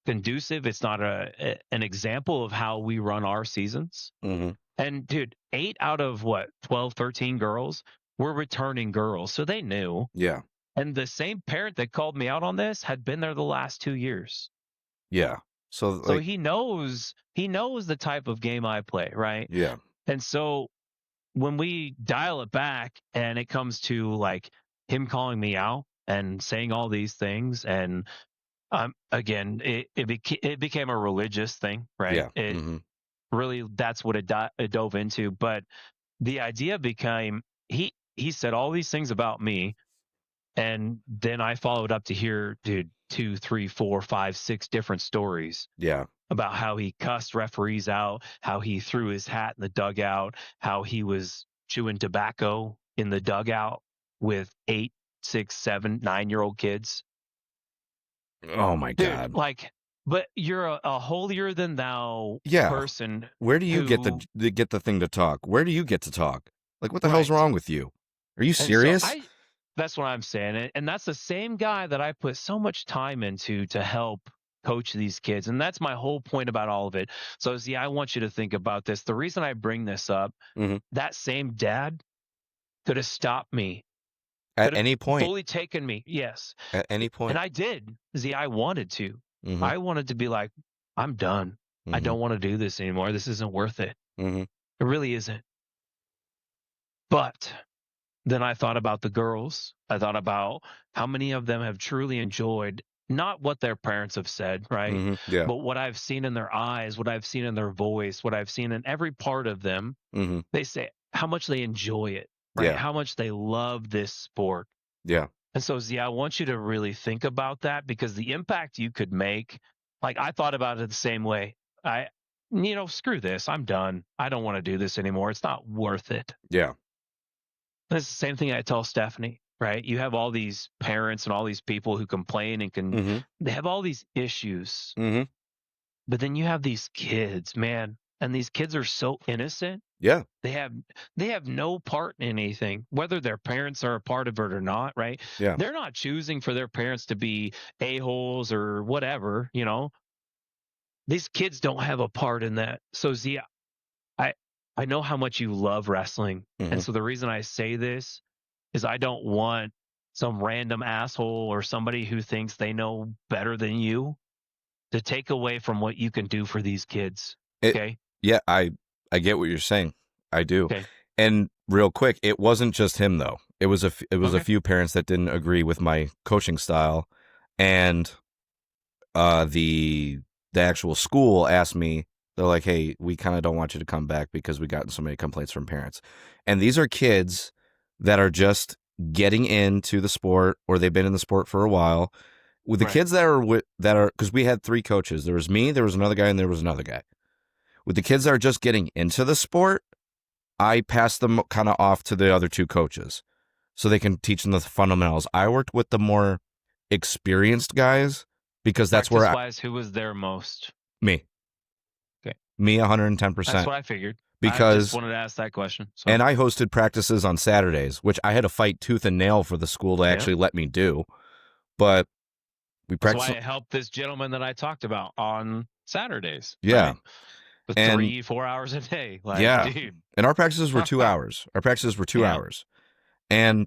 conducive. It's not an example of how we run our seasons. And dude, 8 out of 12, 13 girls were returning girls. So they knew. Yeah. And the same parent that called me out on this had been there the last 2 years. Yeah. So he knows the type of game I play, right? Yeah. And so when we dial it back and it comes to like him calling me out and saying all these things, and again, it became a religious thing, right? Yeah. It really, that's what it dove into. But the idea became he said all these things about me. And then I followed up to hear, dude, 2, 3, 4, 5, 6 different stories. Yeah. About how he cussed referees out, how he threw his hat in the dugout, how he was chewing tobacco in the dugout with 8, 6, 7, 9-year-old kids. Oh my God! Like, but you're a holier than thou person. Where do you get the thing to talk? Where do you get to talk? Like, what the hell's wrong with you? Are you serious? So that's what I'm saying, and that's the same guy that I put so much time into to help coach these kids. And that's my whole point about all of it. So Z, I want you to think about this. The reason I bring this up, that same dad could have stopped me at any point, fully taken me. Yes. At any point. And I did. Z, I wanted to. I wanted to be like, I'm done. I don't want to do this anymore. This isn't worth it. It really isn't. But then I thought about the girls. I thought about how many of them have truly enjoyed not what their parents have said, right? But what I've seen in their eyes, what I've seen in their voice, what I've seen in every part of them. They say how much they enjoy it, right? How much they love this sport. Yeah. And so, Z, I want you to really think about that, because the impact you could make, like I thought about it the same way. Screw this. I'm done. I don't want to do this anymore. It's not worth it. Yeah. That's the same thing I tell Stephanie, right? You have all these parents and all these people who complain and they have all these issues. But then you have these kids, man, and these kids are so innocent. Yeah. They have no part in anything, whether their parents are a part of it or not, right? Yeah. They're not choosing for their parents to be a-holes or whatever, These kids don't have a part in that. So Z, I know how much you love wrestling. And so the reason I say this is I don't want some random asshole or somebody who thinks they know better than you to take away from what you can do for these kids. Okay? Yeah, I get what you're saying. I do. Okay. And real quick, it wasn't just him though. It was a few parents that didn't agree with my coaching style, and the actual school asked me. They're like, hey, we kind of don't want you to come back because we gotten so many complaints from parents. And these are kids that are just getting into the sport, or they've been in the sport for a while. With the kids that are, because we had 3 coaches. There was me, there was another guy, and there was another guy. With the kids that are just getting into the sport, I passed them kind of off to the other 2 coaches so they can teach them the fundamentals. I worked with the more experienced guys because that's Practice-wise, who was there most? Me. Me, 110%. That's what I figured. Because I just wanted to ask that question. So. And I hosted practices on Saturdays, which I had to fight tooth and nail for the school to actually let me do. But we practiced. That's why I helped this gentleman that I talked about on Saturdays. Yeah. Right? For 3-4 hours a day. Like, dude. And our practices were 2 hours. Our practices were 2 hours. And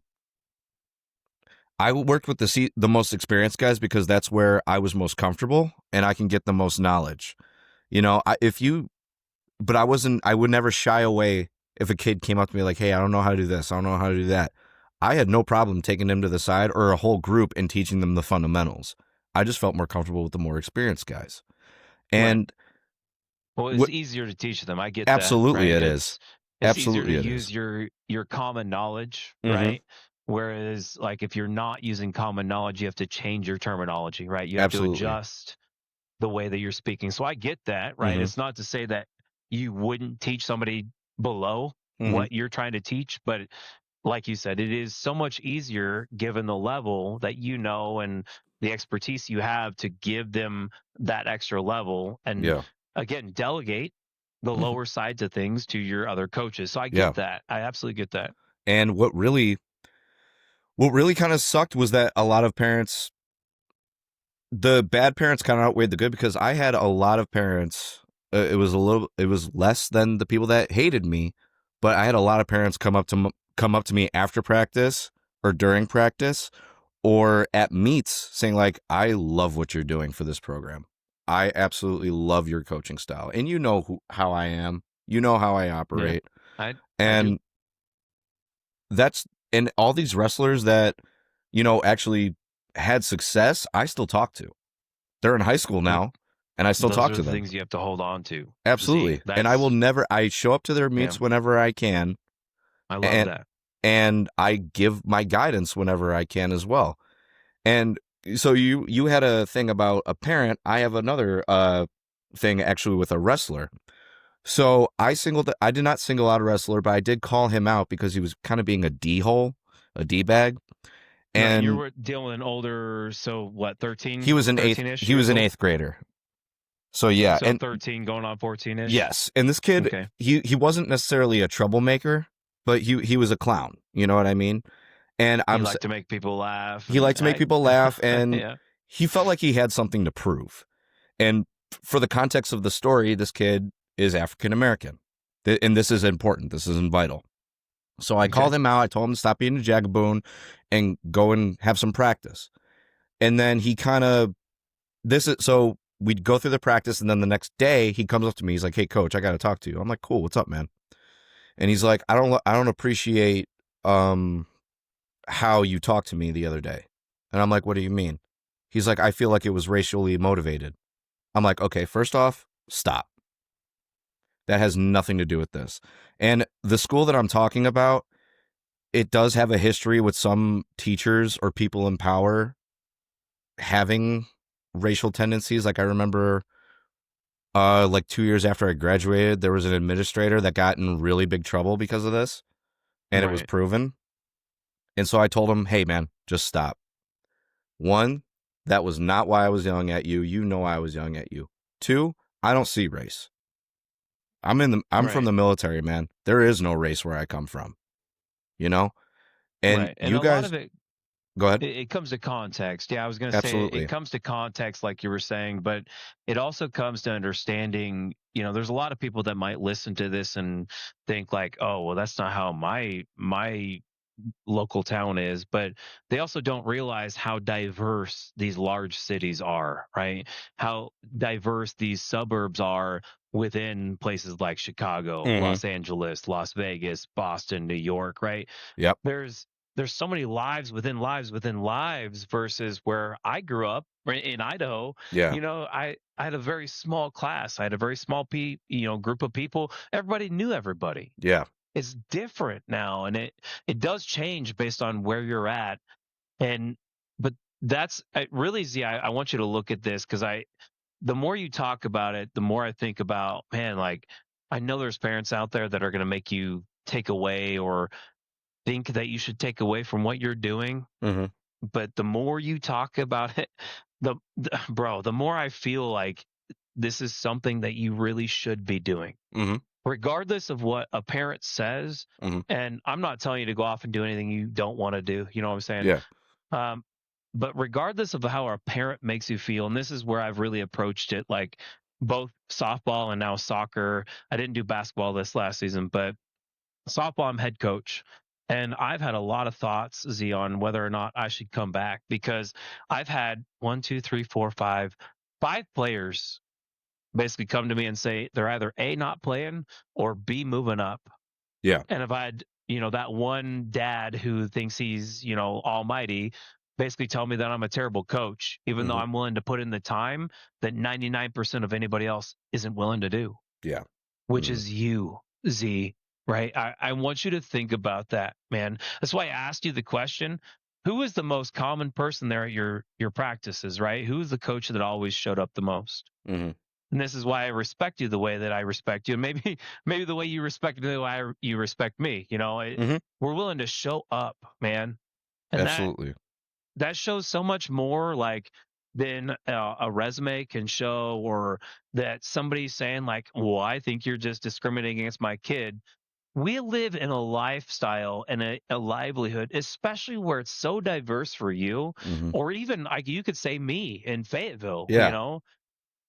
I worked with the most experienced guys because that's where I was most comfortable and I can get the most knowledge. You know, but I would never shy away if a kid came up to me like, hey, I don't know how to do this. I don't know how to do that. I had no problem taking them to the side or a whole group and teaching them the fundamentals. I just felt more comfortable with the more experienced guys. And well, it's easier to teach them. I get absolutely that, right? it is. It's easier Absolutely to it use is. your common knowledge, Mm-hmm. right? Whereas, like, if you're not using common knowledge, you have to change your terminology, right? You have Absolutely. to adjust the way that you're speaking. So I get that, right? Mm-hmm. It's not to say that you wouldn't teach somebody below Mm-hmm. what you're trying to teach, but like you said, it is so much easier given the level that you know and the expertise you have to give them that extra level and Yeah. again delegate the lower sides of things to your other coaches. So I get that. I absolutely get that. And what really kind of sucked was that a lot of parents, the bad parents kind of outweighed the good because I had a lot of parents. It was less than the people that hated me, but I had a lot of parents come up to me after practice or during practice or at meets saying like, I love what you're doing for this program. I absolutely love your coaching style. And you know how I am. You know how I operate. Yeah, and that's, and all these wrestlers that, you know, actually had success, I still talk to. They're in high school now, and I still talk to them. Those are the things you have to hold on to. Absolutely. And I show up to their meets whenever I can. I love that. And I give my guidance whenever I can as well. And so you had a thing about a parent. I have another thing actually with a wrestler. So I did not single out a wrestler, but I did call him out because he was kind of being a D-hole, a D-bag. And you were dealing with an older, so what, 13? He was an eighth grader. So yeah, so and 13 going on 14-ish. Yes, and this kid, he wasn't necessarily a troublemaker, but he was a clown. You know what I mean? And he liked to make people laugh. He liked to make people laugh, and he felt like he had something to prove. And for the context of the story, this kid is African American, and this is important. This is vital. So I called him out. I told him to stop being a jagaboon and go and have some practice. And then he kind of so we'd go through the practice, and then the next day he comes up to me. He's like, "Hey, coach, I got to talk to you." I'm like, "Cool, what's up, man?" And he's like, "I don't appreciate how you talked to me the other day." And I'm like, "What do you mean?" He's like, "I feel like it was racially motivated." I'm like, "Okay, first off, stop. That has nothing to do with this." And the school that I'm talking about, it does have a history with some teachers or people in power having racial tendencies. Like I remember like 2 years after I graduated, there was an administrator that got in really big trouble because of this, and it was proven. And so I told him, "Hey man, just stop. One, that was not why I was yelling at you. You know I was yelling at you. Two, I don't see race. I'm from the military, man. There is no race where I come from. You know?" And you guys, lot of it, go ahead. It comes to context. Yeah, I was going to say it comes to context, like you were saying, but it also comes to understanding. You know, there's a lot of people that might listen to this and think like, "Oh, well, that's not how my local town is," but they also don't realize how diverse these large cities are, right? How diverse these suburbs are within places like Chicago, Los Angeles, Las Vegas, Boston, New York, right? Yep. There's so many lives within lives within lives versus where I grew up in Idaho. Yeah. You know, I had a very small class. I had a very small group of people. Everybody knew everybody. Yeah. It's different now, and it does change based on where you're at. But that's really, Z, I want you to look at this because the more you talk about it, the more I think about, man, like I know there's parents out there that are going to make you take away or think that you should take away from what you're doing. But the more you talk about it, the more I feel like this is something that you really should be doing. Regardless of what a parent says. And I'm not telling you to go off and do anything you don't want to do. You know what I'm saying? Yeah. But regardless of how a parent makes you feel, and this is where I've really approached it, like both softball and now soccer. I didn't do basketball this last season, but softball, I'm head coach. And I've had a lot of thoughts, Z, on whether or not I should come back, because I've had 5 players basically come to me and say they're either A, not playing, or B, moving up. Yeah. And if I had, that one dad who thinks he's, almighty, basically tell me that I'm a terrible coach, even though I'm willing to put in the time that 99% of anybody else isn't willing to do. Yeah. Which is you, Z, right? I want you to think about that, man. That's why I asked you the question. Who is the most common person there at your practices, right? Who is the coach that always showed up the most? Mm-hmm. And this is why I respect you the way that I respect you. And maybe the way you respect me, the way you respect me. We're willing to show up, man. And Absolutely. that shows so much more like than a resume can show, or that somebody's saying like, well, I think you're just discriminating against my kid. We live in a lifestyle and a livelihood, especially where it's so diverse for you, or even like you could say me in Fayetteville,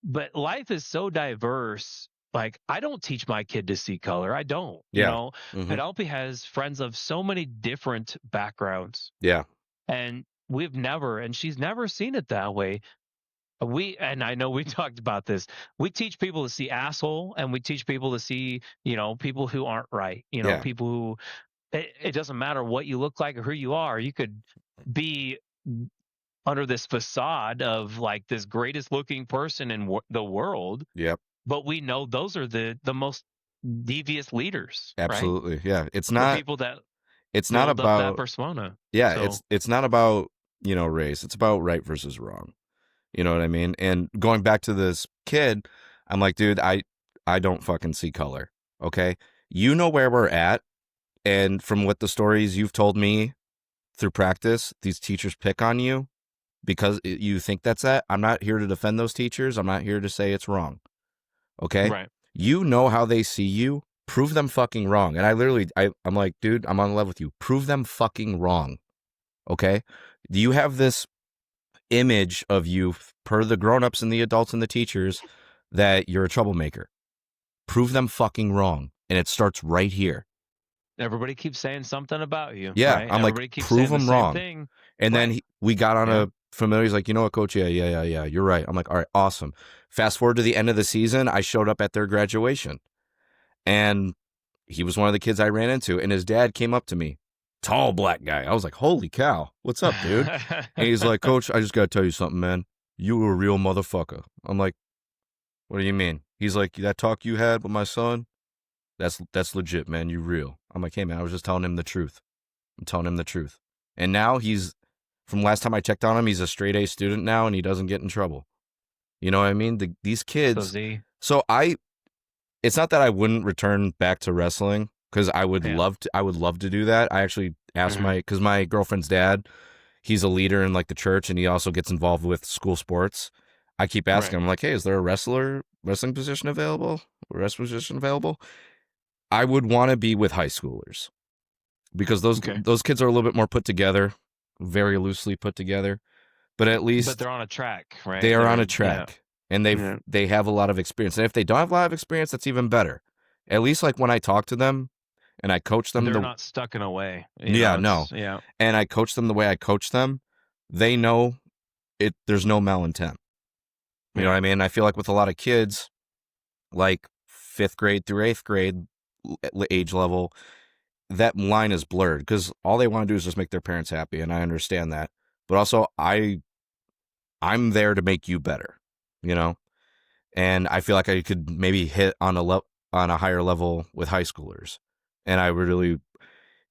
but life is so diverse. Like, I don't teach my kid to see color. I don't, Penelope has friends of so many different backgrounds. Yeah. And she's never seen it that way. And I know we talked about this. We teach people to see asshole, and we teach people to see, people who aren't right. People who, it doesn't matter what you look like or who you are. You could be under this facade of like this greatest looking person in the world. Yep. But we know those are the most devious leaders. Absolutely. Right? Yeah. It's the not. people that It's not build up that about persona. Yeah. So, It's not about race. It's about right versus wrong. You know what I mean? And going back to this kid, I'm like, dude, I don't fucking see color. Okay, you know where we're at, and from what the stories you've told me through practice, these teachers pick on you because you think that's that. I'm not here to defend those teachers. I'm not here to say it's wrong. Okay, right. You know how they see you. Prove them fucking wrong. And I'm like, dude, I'm on level with you. Prove them fucking wrong. Okay, do you have this image of you, per the grown-ups and the adults and the teachers, that you're a troublemaker? Prove them fucking wrong. And it starts right here. Everybody keeps saying something about you. Yeah. Right? I'm Everybody like, keeps prove saying the them same wrong. thing. And Right. then we got on a familiar. He's like, you know what, coach? Yeah. You're right. I'm like, all right, awesome. Fast forward to the end of the season. I showed up at their graduation, and he was one of the kids I ran into, and his dad came up to me, tall black guy. I was like, holy cow, what's up, dude? And he's like, coach, I just got to tell you something, man. You were a real motherfucker. I'm like, what do you mean? He's like, that talk you had with my son, that's legit, man. You real. I'm like, hey, man, I was just telling him the truth. I'm telling him the truth. And now from last time I checked on him, he's a straight A student now, and he doesn't get in trouble. You know what I mean? These kids. So it's not that I wouldn't return back to wrestling, because I would love to do that. I actually asked because my girlfriend's dad, he's a leader in like the church, and he also gets involved with school sports. I keep asking him, like, hey, is there a wrestling position available? I would want to be with high schoolers, because those kids are a little bit more put together, very loosely put together, but at least they're on a track, right? They are on a track, and they have a lot of experience. And if they don't have a lot of experience, that's even better. At least like when I talk to them and I coach them, they're not stuck in a way. No. Yeah. And I coach them the way I coach them. They know it. There's no malintent. You know what I mean? I feel like with a lot of kids, like 5th grade through 8th grade age level, that line is blurred, because all they want to do is just make their parents happy, and I understand that. But also, I'm there to make you better, and I feel like I could maybe hit on a higher level with high schoolers, and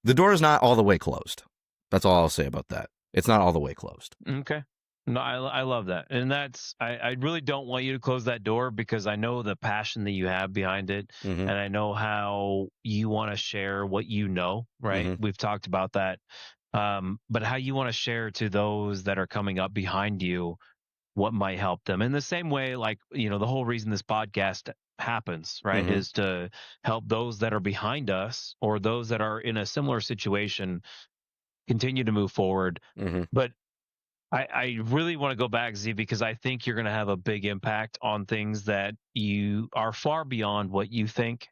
the door is not all the way closed. That's all I'll say about that. It's not all the way closed. Okay. No, I love that. And I really don't want you to close that door, because I know the passion that you have behind it. And I know how you want to share what you know, right? We've talked about that. But how you want to share to those that are coming up behind you what might help them. In the same way, like, the whole reason this podcast happens, right, is to help those that are behind us, or those that are in a similar situation, continue to move forward. But I really want to go back, Z, because I think you're going to have a big impact on things that you are far beyond what you think,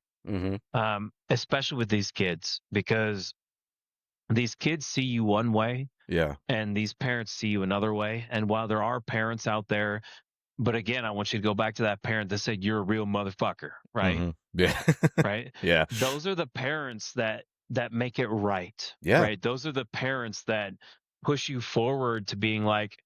especially with these kids, because these kids see you one way Yeah. and these parents see you another way. And while there are parents out there, but again, I want you to go back to that parent that said you're a real motherfucker, right? Mm-hmm. Yeah. Right? Yeah. Those are the parents that make it right. Yeah. Right? Those are the parents that push you forward to being like,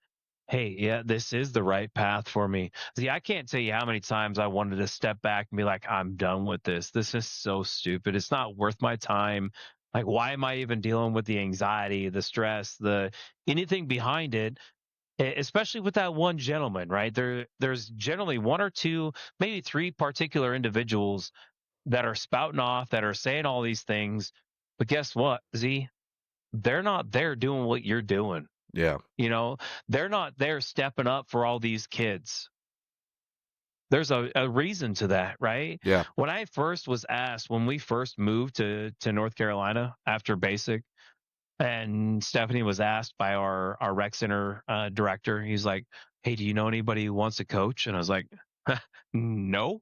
hey, yeah, this is the right path for me. See, I can't tell you how many times I wanted to step back and be like, I'm done with this. This is so stupid. It's not worth my time. Like, why am I even dealing with the anxiety, the stress, the anything behind it? Especially with that one gentleman, right? There's generally one or two, maybe three particular individuals that are spouting off, that are saying all these things. But guess what, Z? They're not there doing what you're doing. Yeah. You know, they're not there stepping up for all these kids. There's a reason to that, right? Yeah. When I first was asked, when we first moved to North Carolina after basic, and Stephanie was asked by our rec center director, he's like, "Hey, do you know anybody who wants to coach?" And I was like, "No,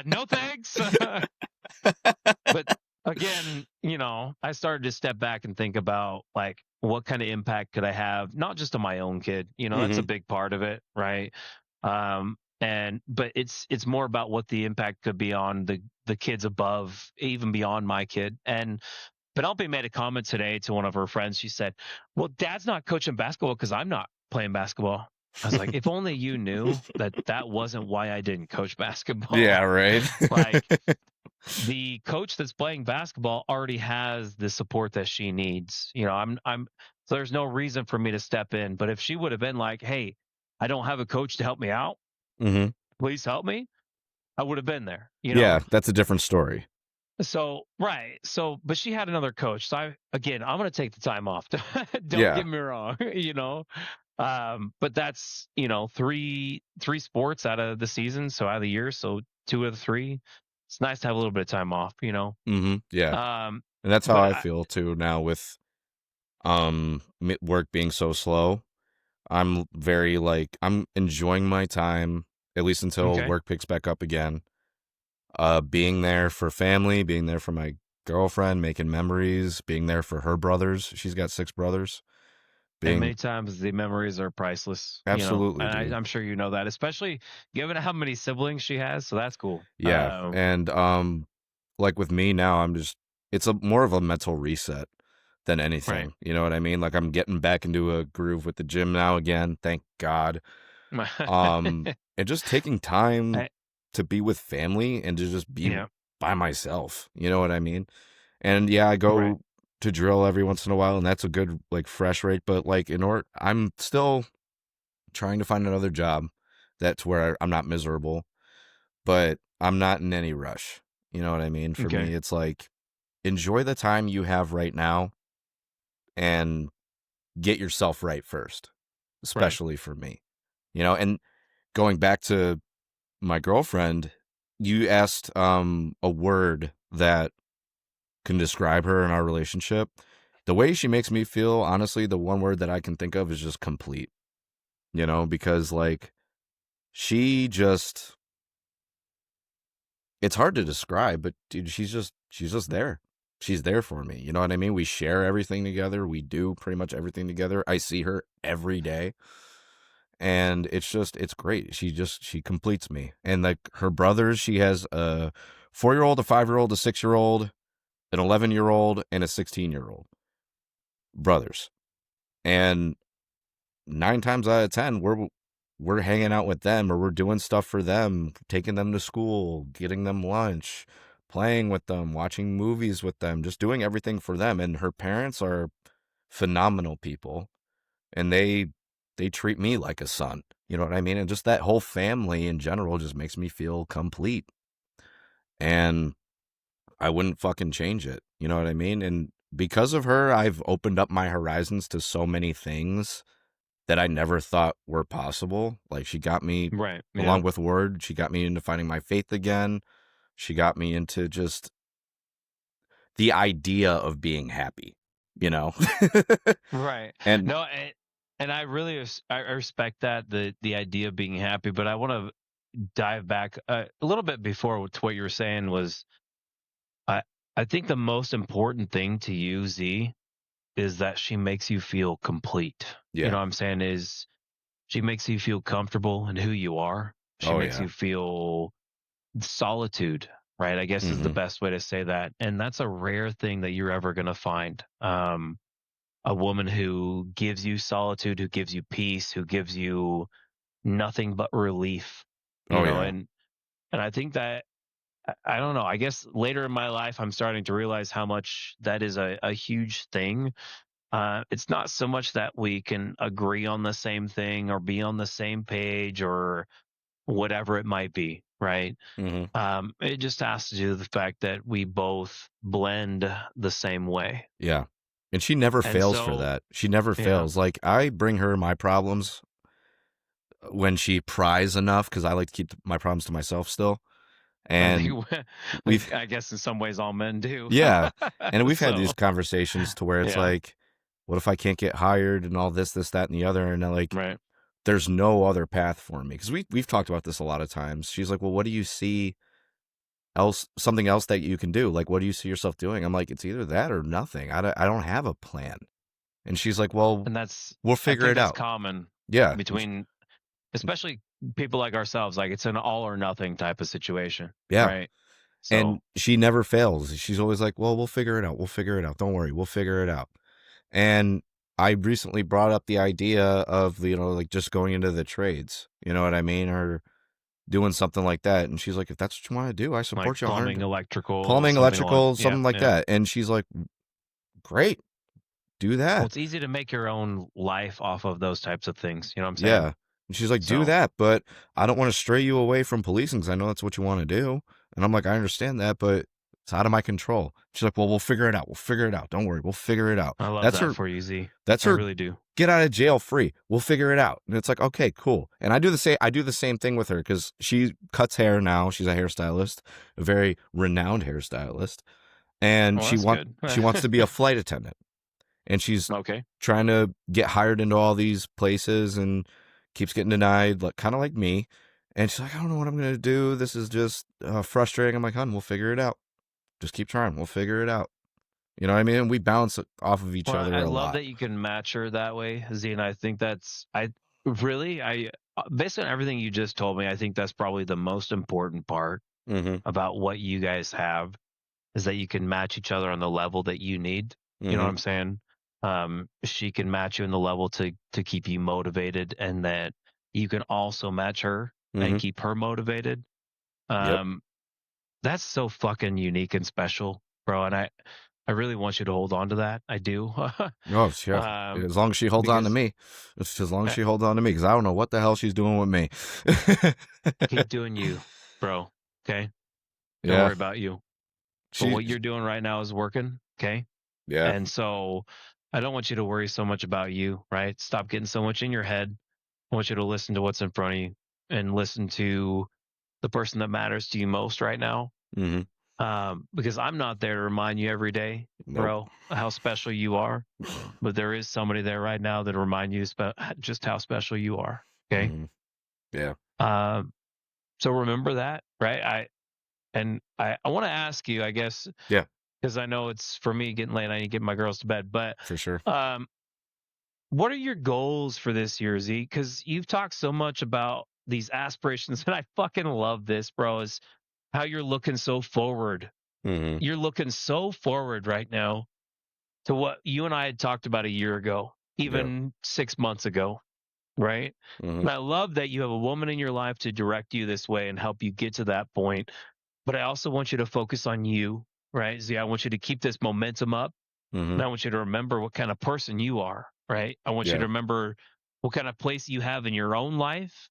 no thanks." But again, I started to step back and think about like what kind of impact could I have, not just on my own kid. That's Mm-hmm. a big part of it, right? But it's more about what the impact could be on the kids above, even beyond my kid. And Penelope made a comment today to one of her friends. She said, "Well, Dad's not coaching basketball because I'm not playing basketball." I was like, "If only you knew that wasn't why I didn't coach basketball." Yeah, right. Like, the coach that's playing basketball already has the support that she needs. So there's no reason for me to step in. But if she would have been like, "Hey, I don't have a coach to help me out. Mm-hmm. Please help me," I would have been there. Yeah, that's a different story. So, right. So, but she had another coach. So I'm going to take the time off. Don't Yeah. get me wrong. But that's, three sports out of the season. So out of the year. So two of the three, it's nice to have a little bit of time off. Mm-hmm. Yeah. Um, And that's how but I feel too now with work being so slow. I'm very like I'm enjoying my time at least until okay. work picks back up again. Being there for family, being there for my girlfriend, making memories, being there for her brothers. She's got 6 brothers. And Being many times the memories are priceless. absolutely, And dude. I'm sure you know that, especially given how many siblings she has. So that's cool. Yeah. And like with me now, it's a more of a mental reset than Right. anything. You know what I mean? Like I'm getting back into a groove with the gym now again, thank God. And just taking time I, to be with family and to just be yeah. by myself. You know what I mean? And yeah, I Right. go to drill every once in a while, and that's a good like fresh rate. But like I'm still trying to find another job that's where I'm not miserable, but I'm not in any rush. You know what I mean? For Okay. me, it's like enjoy the time you have right now and get yourself right first, Right. especially for me. And going back to my girlfriend, you asked a word that can describe her in our relationship. The way she makes me feel, honestly, the one word that I can think of is just complete. Because like she just it's hard to describe, but dude, she's just there. She's there for me. You know what I mean? We share everything together. We do pretty much everything together. I see her every day. And it's great. She completes me. And like her brothers, she has a 4-year-old, a 5-year-old, a 6-year-old, an 11-year-old, and a 16-year-old brothers. And 9 times out of 10, we're hanging out with them, or we're doing stuff for them, taking them to school, getting them lunch, playing with them, watching movies with them, just doing everything for them. And her parents are phenomenal people, and they treat me like a son. You know what I mean? And just that whole family in general just makes me feel complete. And I wouldn't fucking change it. You know what I mean? And because of her, I've opened up my horizons to so many things that I never thought were possible. Like she got me, Right. Yeah. along with Word, she got me into finding my faith again. She got me into just the idea of being happy, you know? Right. And No, and I really I respect that, the idea of being happy, but I want to dive back a little bit before to what you were saying was I think the most important thing to you, Z, is that she makes you feel complete. You Yeah. know what I'm saying? Is she makes you feel comfortable in who you are. She Oh, makes yeah. you feel solitude, right? I guess is the Mm-hmm. best way to say that. And that's a rare thing that you're ever going to find. A woman who gives you solitude, who gives you peace, who gives you nothing but relief, Oh, yeah. and I think that I don't know. I guess later in my life, I'm starting to realize how much that is a huge thing. It's not so much that we can agree on the same thing or be on the same page or whatever it might be, right? Mm-hmm. It just has to do with the fact that we both blend the same way. Yeah. And she never And fails for so, that. She never yeah, fails. Like, I bring her my problems when she pries enough because I like to keep my problems to myself still. I And think, we've, I guess in some ways all men do. yeah. And we've had So, these conversations to where it's yeah, like, what if I can't get hired and all this, that, and the other? And like, right. there's no other path for me. Because we've talked about this a lot of times. She's like, well, what do you see something else that you can do? Like, what do you see yourself doing? I'm like, it's either that or nothing. I don't have a plan. And she's like, well, And that's, we'll I figure think it that's out. common Yeah. between, especially people like ourselves. Like it's an all or nothing type of situation, Yeah. right? So, And she never fails. She's always like, well, we'll figure it out. We'll figure it out. Don't worry. We'll figure it out. And I recently brought up the idea of, like just going into the trades, you know what I mean? Or doing something like that. And she's like, if that's what you want to do, I like support you plumbing, 100. electrical, Plumbing, something along, electrical, yeah, something like yeah. that. And she's like, great, do Well, that. it's easy to make your own life off of those types of things. You know what I'm saying? Yeah. And she's like, do So, that. But I don't want to stray you away from policing because I know that's what you want to do. And I'm like, I understand that, but it's out of my control. She's like, well, we'll figure it out. We'll figure it out. Don't worry. We'll figure it out. I love That's that her. for you, Z. That's I her. really do. Get out of jail free. We'll figure it out. And it's like, okay, cool. And I do the same. I do the same thing with her because she cuts hair now. She's a hairstylist, a very renowned hairstylist, and Well, that's good. she wants to be a flight attendant, and she's Okay. trying to get hired into all these places and keeps getting denied, like kind of like me. And she's like, I don't know what I'm gonna do. This is just frustrating. I'm like, hun, we'll figure it out. Just keep trying. We'll figure it out. You know what I mean? We bounce off of each Well, other I a love lot. that you can match her that way, Z. And I think that's, I really, based on everything you just told me, I think that's probably the most important part Mm-hmm. about what you guys have is that you can match each other on the level that you need. You know what Mm-hmm. I'm saying? She can match you in the level to keep you motivated, and that you can also match her and Mm-hmm. keep her motivated. Yep. Um, that's so fucking unique and special, bro. And I really want you to hold on to that. I do. Oh, yeah. um, As long as she holds on to because me. It's as long as uh, she holds on to me, because I don't know what the hell she's doing with me. keep doing you, bro. Okay. Don't Yeah. worry about you. But She, what you're doing right now is working. Okay. yeah. And so I don't want you to worry so much about you, right? Stop getting so much in your head. I want you to listen to what's in front of you and listen to the person that matters to you most right now. Mm-hmm. Because I'm not there to remind you every day, Nope. bro, how special you are. But there is somebody there right now that remind you just how special you are. Okay. Mm-hmm. Yeah. Um, so remember that, right? I want to ask you, I guess, Yeah, because I know it's for me getting late. I need to get my girls to bed. But for sure. um, what are your goals for this year, Z? Because you've talked so much about these aspirations, and I fucking love this, bro. Is how you're looking so forward. Mm-hmm. You're looking so forward right now to what you and I had talked about a year ago, Yep. even 6 months ago, right? Mm-hmm. And I love that you have a woman in your life to direct you this way and help you get to that point. But I also want you to focus on you, right? Z, I want you to keep this momentum up. Mm-hmm. And I want you to remember what kind of person you are, right? I want you Yeah. to remember what kind of place you have in your own life,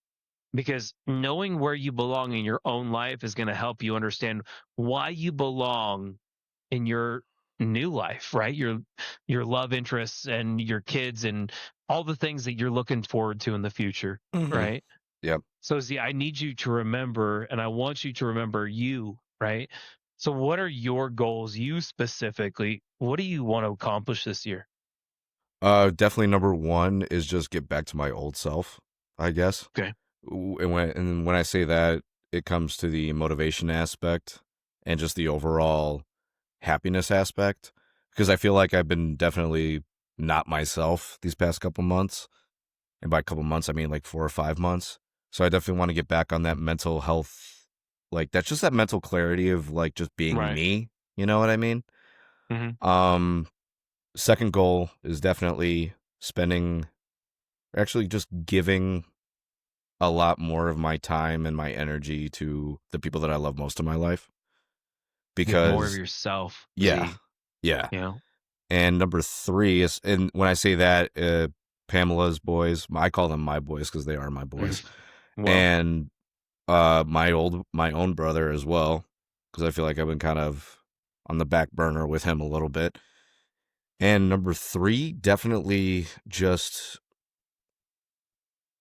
because knowing where you belong in your own life is going to help you understand why you belong in your new life, right? Your love interests and your kids and all the things that you're looking forward to in the future, Mm-hmm. right? Yep. So Z, I need you to remember, and I want you to remember you, right? So what are your goals, you specifically? What do you want to accomplish this year? Definitely number one is just get back to my old self, I guess. Okay. And when I say that, it comes to the motivation aspect and just the overall happiness aspect, because I feel like I've been definitely not myself these past couple months. And by a couple months, I mean like 4 or 5 months. So I definitely want to get back on that mental health. Like, that's just that mental clarity of like just being Right. me. You know what I mean? Mm-hmm. Second goal is definitely actually just giving a lot more of my time and my energy to the people that I love most in my life. Give more of Because, yourself, yeah, Z. yeah. You know? And number 3 is, and when I say that, Pamela's boys, I call them my boys because they are my boys. Well, And my own brother as well, because I feel like I've been kind of on the back burner with him a little bit. And number 3, definitely just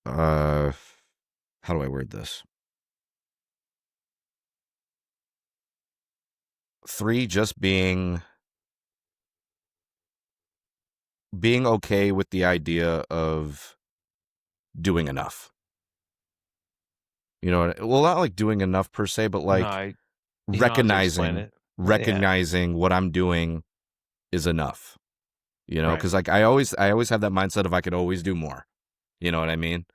how do I word this? 3, just being okay with the idea of doing enough. You know, well, not like doing enough per se, but no, like you know how to explain it. Yeah. recognizing what I'm doing is enough. You know, Right. because like I always have that mindset of I could always do more. You know what I mean?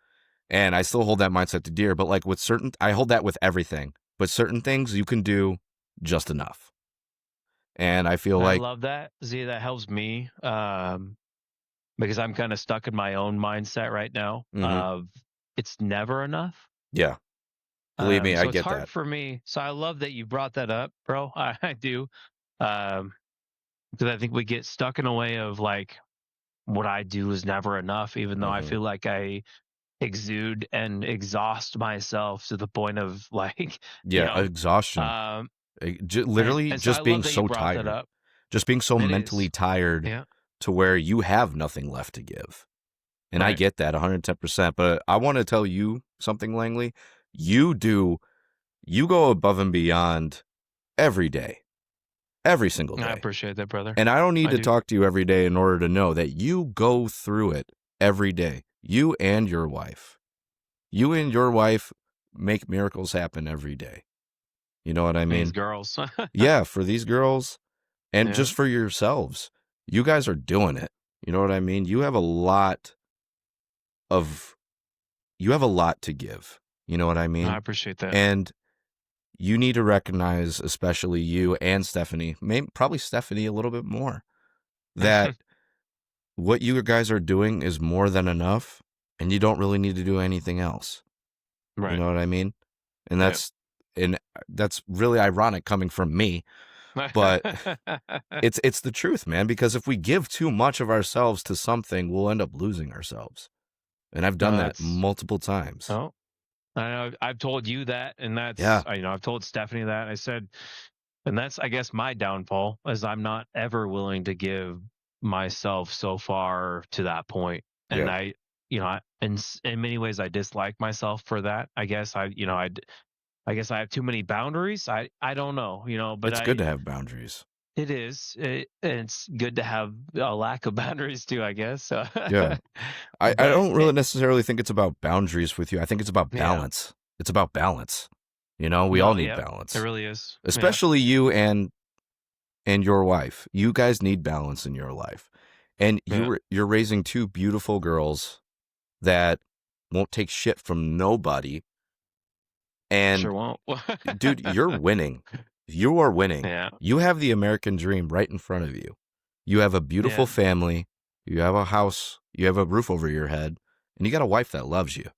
And I still hold that mindset to dear, but like with I hold that with everything. But certain things you can do just enough. And I feel I like, love that. Z, that helps me. Because I'm kind of stuck in my own mindset right now mhm, of it's never enough. yeah, believe me, I So it's get hard that. for me. So I love that you brought that up, bro. I do. Um, because I think we get stuck in a way of like what I do is never enough, even though I hmm feel like I exude and exhaust myself to the point of like, you Yeah, know, exhaustion. um, Literally and so I just love being that you so brought that tired, up. just being so It mentally is. tired Yeah. to where you have nothing left to give. And I Right. get that 110%. But I want to tell you something, Langley. You do, you go above and beyond every day, every single I day. appreciate that, brother. And I don't need I to do. talk to you every day in order to know that you go through it every day. You and your wife. You and your wife make miracles happen every day. You know what I These mean? girls. Yeah, for these girls and Yeah. just for yourselves. You guys are doing it. You know what I mean? Of you have a lot to give. You know what I I mean? appreciate that. And you need to recognize, especially you and Stephanie, maybe probably Stephanie a little bit more, that what you guys are doing is more than enough and you don't really need to do anything else. You Right. know what I mean? And Yeah. that's really ironic coming from me, but it's the truth, man, because if we give too much of ourselves to something, we'll end up losing ourselves. And I've done No, that that's multiple times. oh, I know I've told you that, and Yeah. I've told Stephanie that. I said, and that's I guess my downfall is I'm not ever willing to give myself so far to that point, and Yeah. in many ways I dislike myself for that. I guess I guess I have too many boundaries. I don't know, but It's good to have boundaries. it is it's good to have a lack of boundaries too, I guess. Yeah. I But don't really necessarily think it's about boundaries with you. I think it's about yeah, balance. It's about balance. You know, we all no, need yeah, it balance. really is. Yeah, Especially you and your wife. You guys need balance in your life. And yeah, you're raising 2 beautiful girls that won't take shit from nobody. sure And won't. dude, you're winning. You are winning. Yeah, You have the American dream right in front of you. You have a beautiful yeah, family. You have a house. You have a roof over your head. And you got a wife that loves you.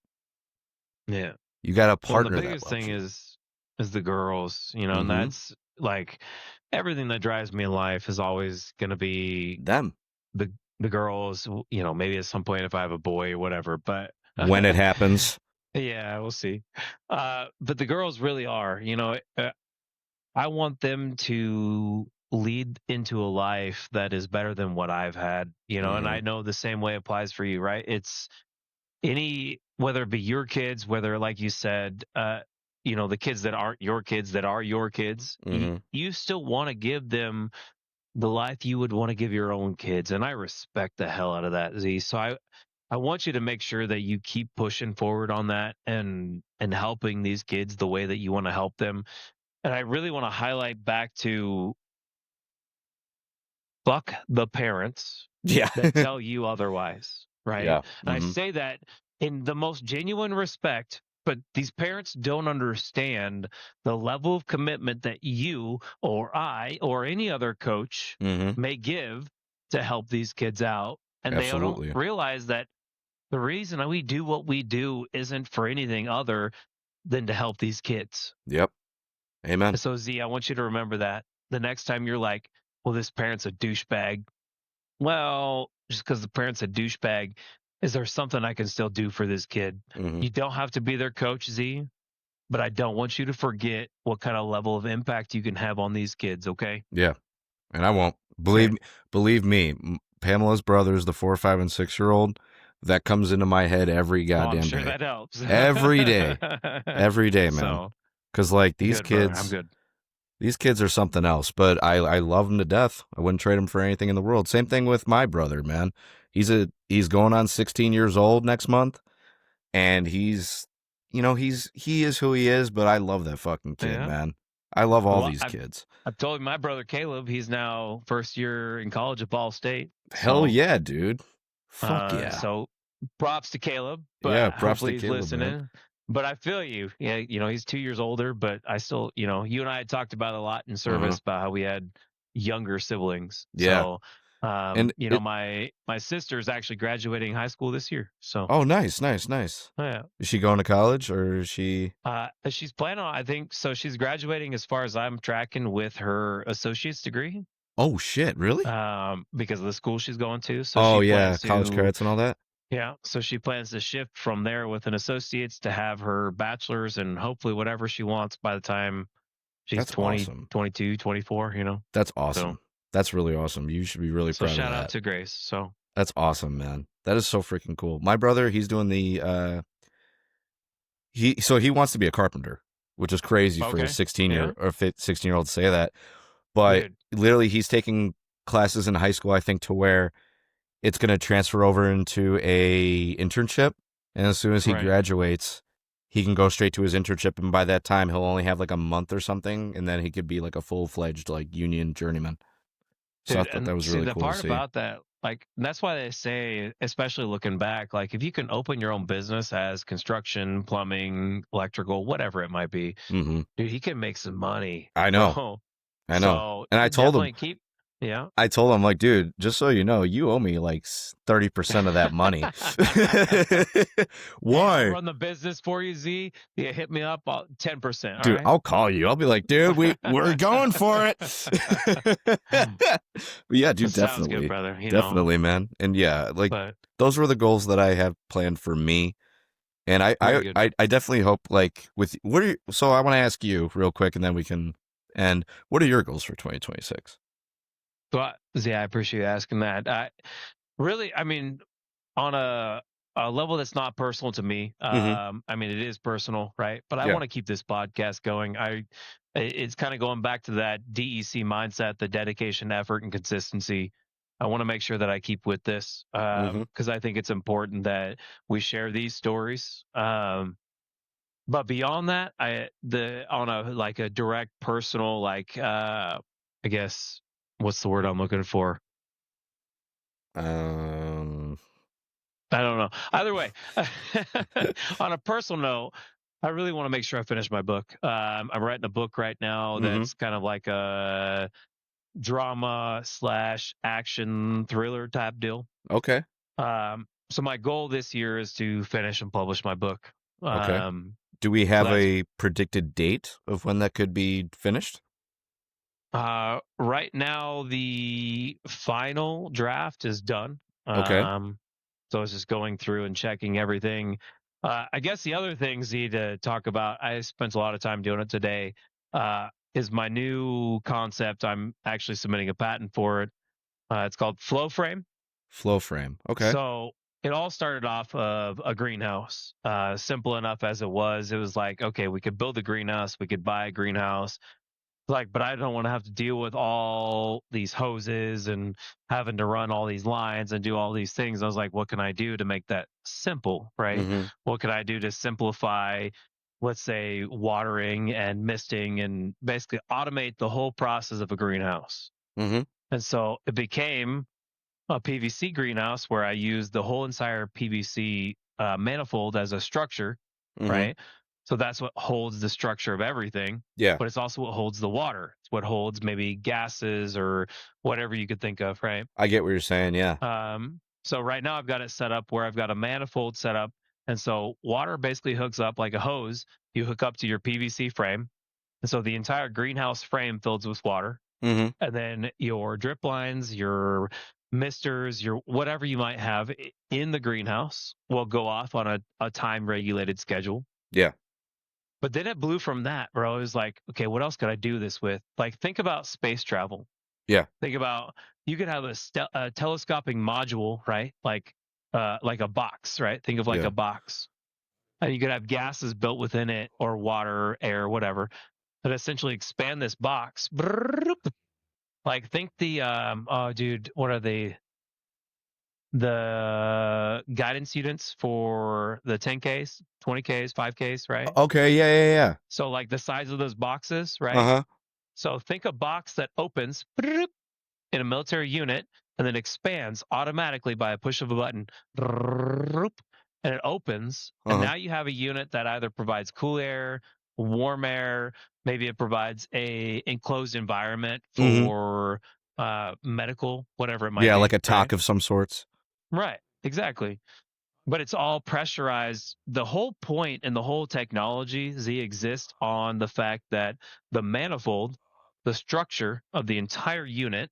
yeah. You got a Well, and the partner that biggest loves thing you. is the girls, and Mm-hmm. that's like everything that drives me in life is always going to be Them. the the girls. Maybe at some point if I have a boy or whatever, but When it happens. yeah, we'll see. But the girls really are. I want them to lead into a life that is better than what I've had. And Mm-hmm. I know the same way applies for you, right? It's whether it be your kids, whether like you said, the kids that aren't your kids that are your kids, Mm-hmm. you still want to give them the life you would want to give your own kids, and I respect the hell out of that, Z. So I want you to make sure that you keep pushing forward on that and helping these kids the way that you want to help them. And I really want to highlight back to fuck the parents Yeah. that tell you otherwise, right? Yeah. And I say that in the most genuine respect, but these parents don't understand the level of commitment that you or I or any other coach may give to help these kids out. And they don't Absolutely. realize that the reason we do what we do isn't for anything other than to help these kids. Yep. Amen. So Z, I want you to remember that the next time you're like, well, this parent's a douchebag. Well, just because the parent's a douchebag, is there something I can still do for this kid? You don't have to be their coach, Z, but I don't want you to forget what kind of level of impact you can have on these kids, okay? Yeah. And I won't. Believe me, Pamela's brothers, the 4, 5, and 6-year-old, that comes into my head every goddamn I'm sure day. that helps. Every day. Every day, man. So, because like these good, brother. I'm kids, good. these kids are something else. But I love them to death. I wouldn't trade them for anything in the world. Same thing with my brother, man. He's going on 16 years old next month, and he is who he is. But I love that fucking kid, man. I love all these kids. I've told my brother Caleb, he's now first year in college at Ball State. Hell yeah, dude. Fuck yeah. So props to Caleb. But yeah, props hopefully to Caleb, he's listening. Man. But I feel you. Yeah, he's 2 years older, but I still, you and I had talked about a lot in service about how we had younger siblings. Yeah. So, and my sister is actually graduating high school this year. So. Oh, nice. Yeah. Is she going to college or is she? She's planning on. I think so. She's graduating, as far as I'm tracking, with her associate's degree. Oh shit! Really? Because of the school she's going to. So college credits and all that. Yeah, so she plans to shift from there with an associate's to have her bachelor's and hopefully whatever she wants by the time she's 20, awesome. 22, 24, That's awesome. So, that's really awesome. You should be really proud of that. So shout out to Grace. So that's awesome, man. That is so freaking cool. My brother, he's doing the he wants to be a carpenter, which is crazy for a 16-year-old to say that. But literally he's taking classes in high school, I think, to where it's going to transfer over into a internship. And as soon as he graduates, he can go straight to his internship. And by that time, he'll only have like a month or something. And then he could be like a full-fledged like union journeyman. So I thought that was really cool to see. The part about that, like, that's why they say, especially looking back, like if you can open your own business as construction, plumbing, electrical, whatever it might be, dude, he can make some money. I know. I know. So and I told him, I told him, like, dude, just so you know, you owe me like 30% of that money. Why? I'll run the business for you, Z. Yeah, hit me up 10%. Dude, right? I'll call you. I'll be like, dude, we're going for it. But yeah, dude, that definitely, sounds good, brother. Definitely, man. And yeah, like those were the goals that I have planned for me. And I definitely hope, like, with so I want to ask you real quick, and then we can end. What are your goals for 2026? Well, yeah, I appreciate you asking that. I mean, on a level that's not personal to me. I mean, it is personal, right? But I want to keep this podcast going. It's kind of going back to that DEC mindset, the dedication, effort, and consistency. I want to make sure that I keep with this because I think it's important that we share these stories. But beyond that, on a direct personal, like, I guess, what's the word I'm looking for? I don't know. Either way, on a personal note, I really want to make sure I finish my book. I'm writing a book right now that's kind of like a drama / action thriller type deal. Okay. So my goal this year is to finish and publish my book. Okay. Do we have a predicted date of when that could be finished? Right now, the final draft is done. Okay. So it's just going through and checking everything. I guess the other thing, Z, to talk about, I spent a lot of time doing it today, is my new concept. I'm actually submitting a patent for it. It's called Flow Frame. Flow Frame. Okay. So it all started off of a greenhouse. Simple enough as it was like, okay, we could build a greenhouse. We could buy a greenhouse. Like, but I don't want to have to deal with all these hoses and having to run all these lines and do all these things. I was like, what can I do to make that simple, right? What can I do to simplify, let's say, watering and misting and basically automate the whole process of a greenhouse? And And so it became a PVC greenhouse where I used the whole entire PVC manifold as a structure, right? So that's what holds the structure of everything. Yeah. But it's also what holds the water. It's what holds maybe gases or whatever you could think of, right? I get what you're saying. Yeah. So right now I've got it set up where I've got a manifold set up. And so water basically hooks up like a hose. You hook up to your PVC frame. And so the entire greenhouse frame fills with water. Mm-hmm. And then your drip lines, your misters, your whatever you might have in the greenhouse will go off on a time regulated schedule. Yeah. But then it blew from that, bro. It was like, okay, what else could I do this with? Like, think about space travel. Yeah. Think about, you could have a telescoping module, right? Like a box, right? Think of like a box. And you could have gases built within it or water, air, whatever, that essentially expand this box. Like, think the oh dude, what are they? The guidance units for the 10Ks, 20Ks, 5Ks, right? Okay, yeah. So like the size of those boxes, right? Uh-huh. So think a box that opens in a military unit and then expands automatically by a push of a button. And it opens. And now you have a unit that either provides cool air, warm air, maybe it provides a enclosed environment for medical, whatever it might be. Yeah, like a talk right? of some sorts. Right, exactly. But it's all pressurized. The whole point and the whole technology, Z, exists on the fact that the manifold, the structure of the entire unit,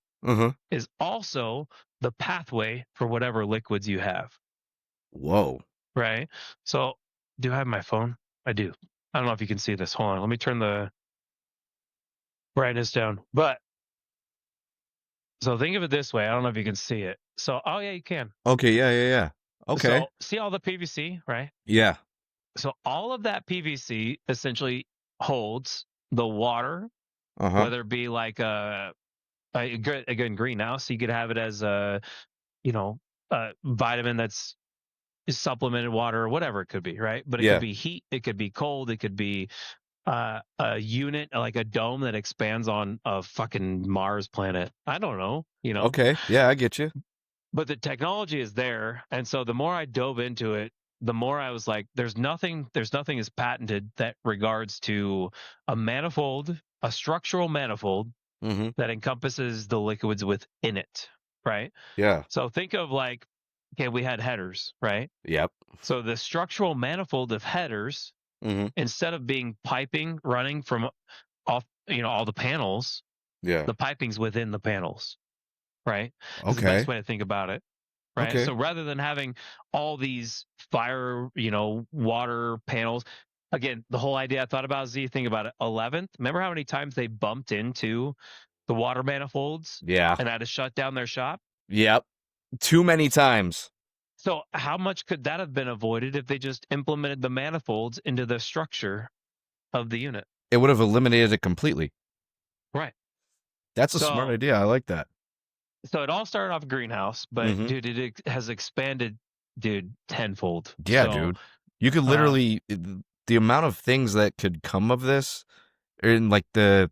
is also the pathway for whatever liquids you have. Whoa. Right? So, do I have my phone? I do. I don't know if you can see this. Hold on. Let me turn the brightness down. But, so think of it this way. I don't know if you can see it. So, oh yeah, you can. Okay, yeah. Okay. So, see all the PVC, right? Yeah. So all of that PVC essentially holds the water, whether it be like again greenhouse. You could have it as a vitamin that's supplemented water or whatever it could be, right? But it could be heat, it could be cold, it could be a unit like a dome that expands on a fucking Mars planet. I don't know, Okay, yeah, I get you. But the technology is there, and so the more I dove into it, the more I was like, there's nothing is patented that regards to a manifold, a structural manifold that encompasses the liquids within it, right? Yeah. So think of like, okay, we had headers, right? Yep. So the structural manifold of headers, instead of being piping running from off, all the panels, the piping's within the panels, right? That's the best way to think about it. Right. Okay. So rather than having all these fire, water panels, again, the whole idea I thought about, Z, think about it. 11th, remember how many times they bumped into the water manifolds? Yeah. And had to shut down their shop? Yep. Too many times. So how much could that have been avoided if they just implemented the manifolds into the structure of the unit? It would have eliminated it completely. Right. That's a smart idea. I like that. So it all started off greenhouse, but dude, it has expanded, tenfold. Yeah, dude. You could literally the amount of things that could come of this, and like when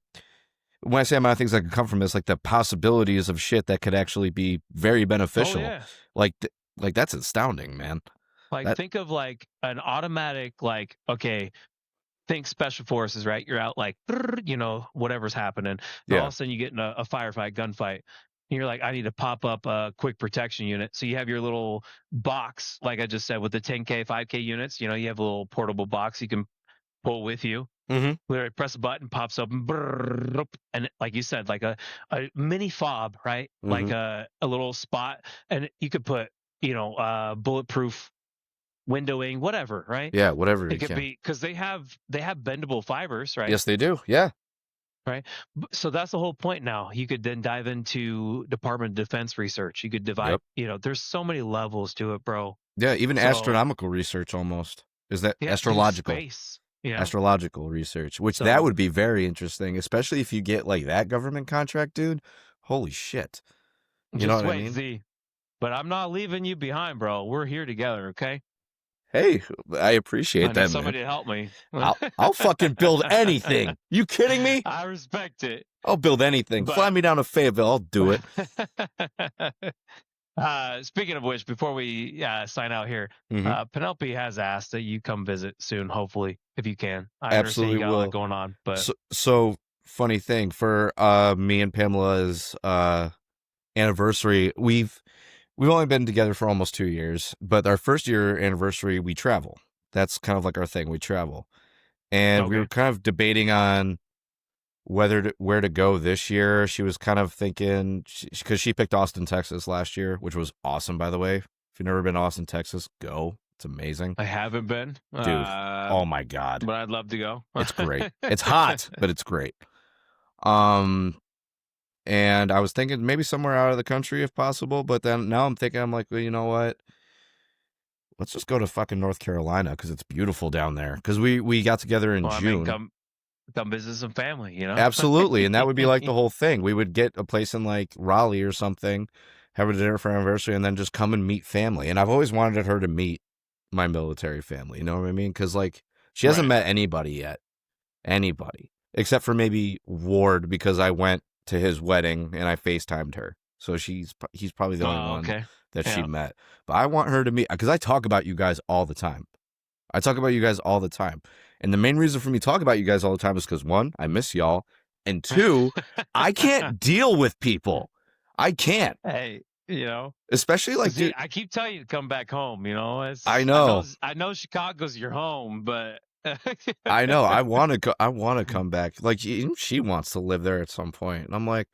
I say amount of things that could come from this, like the possibilities of shit that could actually be very beneficial. Oh, yeah. Like that's astounding, man. Like think of like an automatic, like, okay, think special forces, right? You're out like, whatever's happening. And all of a sudden you get in a firefight, gunfight. And you're like, I need to pop up a quick protection unit. So you have your little box, like I just said, with the 10K, 5K units. You have a little portable box you can pull with you. Literally press a button, pops open, and like you said, like a mini fob, right? Like a little spot, and you could put, bulletproof windowing, whatever, right? Yeah, whatever it could be, because they have bendable fibers, right? Yes, they do. Yeah. Right. So that's the whole point now. You could then dive into Department of Defense research. You could divide, there's so many levels to it, bro. Yeah, even astronomical research almost. Is that astrological? Space. Yeah. Astrological research, which that would be very interesting, especially if you get like that government contract, dude. Holy shit. You know what I mean? Z. But I'm not leaving you behind, bro. We're here together, okay? Hey, I appreciate that, somebody to help me. I'll fucking build anything. You kidding me? I respect it. I'll build anything. But, Fly me down to Fayetteville. I'll do it. Speaking of which, before we sign out here, Mm-hmm. Penelope has asked that you come visit soon, hopefully, if you can. I understand Absolutely you got a lot will. going on, but So funny thing for me and Pamela's anniversary, we've only been together for almost 2 years, but our first year anniversary, we travel. That's kind of like our thing. We travel. And we were okay. kind of debating on where to go this year. She was kind of thinking, because she picked Austin, Texas last year, which was awesome, by the way. If you've never been to Austin, Texas, go. It's amazing. I haven't been, Dude, oh my God. but I'd love to go. It's great. It's hot, but it's great. And I was thinking maybe somewhere out of the country if possible, but then now I'm thinking, I'm like, well, you know what? Let's just go to fucking North Carolina because it's beautiful down there. Because we got together in June. I mean, come visit some family, you know? Absolutely. And that would be like the whole thing. We would get a place in like Raleigh or something, have a dinner for our anniversary, and then just come and meet family. And I've always wanted her to meet my military family. You know what I mean? Because like she hasn't met anybody yet. Anybody. Except for maybe Ward, because I went to his wedding and I FaceTimed her. So he's probably the only one that she met. But I want her to meet, because I talk about you guys all the time. And the main reason for me talking about you guys all the time is because, one, I miss y'all. And two, I can't deal with people. I can't. Hey, you know. Especially like, dude, I keep telling you to come back home, you know. I know. I know Chicago's your home, but I know. I want to come back. Like she wants to live there at some point. And I'm like,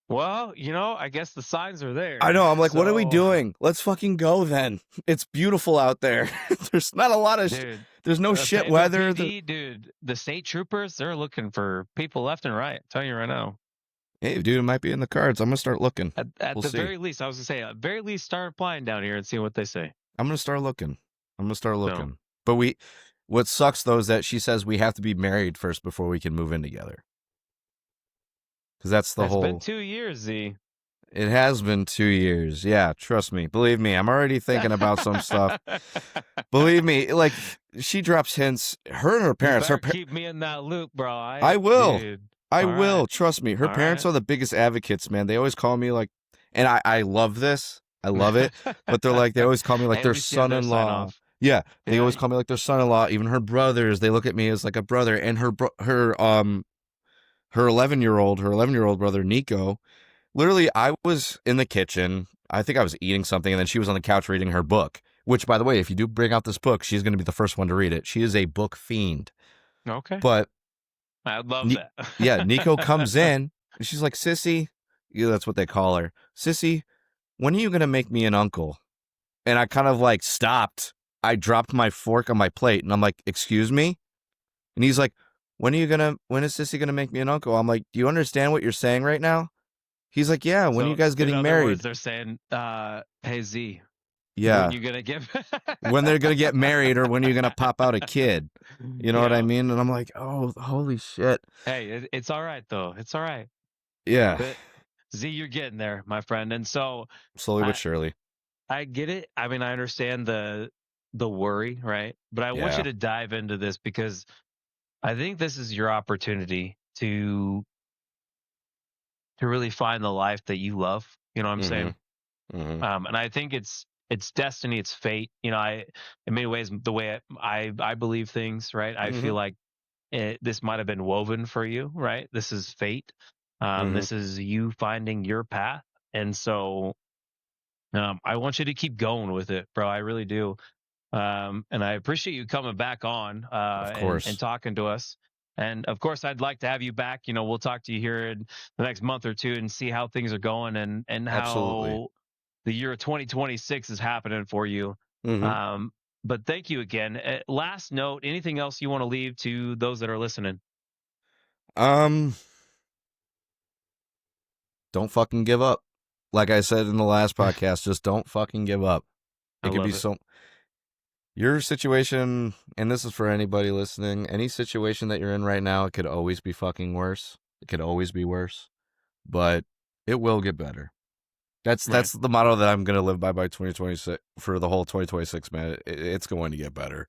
well, you know, I guess the signs are there. I know. I'm like, what are we doing? Let's fucking go then. It's beautiful out there. There's not a lot of there's no shit weather. Dude, the state troopers, they're looking for people left and right. I'm telling you right now. Hey, dude, it might be in the cards. I'm going to start looking. At the very least, I was going to say, at the very least, start applying down here and see what they say. I'm going to start looking. So. But what sucks, though, is that she says we have to be married first before we can move in together. Because that's the whole... It's been 2 years, Z. It has been 2 years. Yeah, trust me. Believe me, I'm already thinking about some stuff. Believe me, like, she drops hints. Her and her parents... keep me in that loop, bro. I will. Dude. I will. Trust me. Her parents are the biggest advocates, man. They always call me, like... And I love this. I love it. But they're like... They always call me, like, their son-in-law. Yeah. They always call me, like, their son-in-law. Even her brothers, they look at me as, like, a brother. And her 11-year-old brother, Nico... Literally, I was in the kitchen. I think I was eating something, and then she was on the couch reading her book. Which, by the way, if you do bring out this book, she's going to be the first one to read it. She is a book fiend. Okay. But I love that. Yeah, Nico comes in, and she's like, Sissy, that's what they call her. Sissy, when are you going to make me an uncle? And I kind of like stopped. I dropped my fork on my plate, and I'm like, excuse me? And he's like, when is Sissy going to make me an uncle? I'm like, do you understand what you're saying right now? He's like, yeah, when are you guys getting married? Words, they're saying, hey, Z. Yeah. When you going to get... when they're going to get married, or when are you going to pop out a kid? You know what I mean? And I'm like, oh, holy shit. Hey, it's all right, though. It's all right. Yeah. But, Z, you're getting there, my friend. And so... Slowly but surely. I get it. I mean, I understand the worry, right? But I want you to dive into this, because I think this is your opportunity to really find the life that you love. You know what I'm saying? Mm-hmm. And I think it's destiny, it's fate. You know, in many ways, the way I believe things, right? I feel like this might have been woven for you, right? This is fate. This is you finding your path. And so I want you to keep going with it, bro. I really do. And I appreciate you coming back on of course. And talking to us. And of course, I'd like to have you back. You know, we'll talk to you here in the next month or two and see how things are going and how the year of 2026 is happening for you. But thank you again. Last note, anything else you want to leave to those that are listening? Don't fucking give up. Like I said in the last podcast, just don't fucking give up. It could be your situation, and this is for anybody listening, any situation that you're in right now, it could always be fucking worse. It could always be worse, but it will get better. That's the motto that I'm going to live by 2026, for the whole 2026, man. It's going to get better.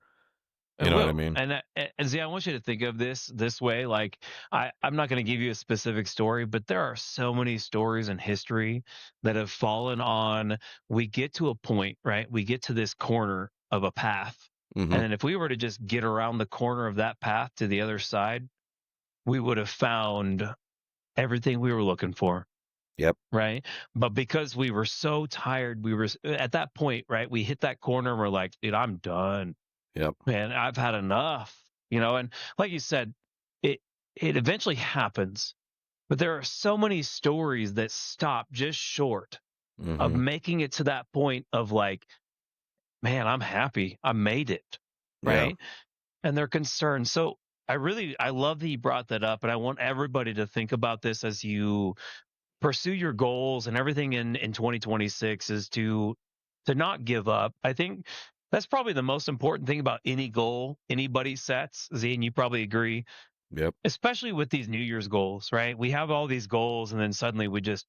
It You know what I will. mean? And Z, I want you to think of this way. Like, I'm not going to give you a specific story, but there are so many stories in history that have fallen on. We get to a point, right? We get to this corner of a path. Mm-hmm. And then if we were to just get around the corner of that path to the other side, we would have found everything we were looking for. Yep. Right. But because we were so tired, we were at that point, right? We hit that corner and we're like, dude, I'm done. Yep. Man, I've had enough, and like you said, it it eventually happens, but there are so many stories that stop just short of Mm-hmm. making it to that point of like, man, I'm happy, I made it, Yeah. right? And they're concerned. So I love that you brought that up, and I want everybody to think about this as you pursue your goals, and everything in 2026 is to not give up. I think that's probably the most important thing about any goal anybody sets. Zane, you probably agree, Yep. especially with these New Year's goals, right? We have all these goals and then suddenly we just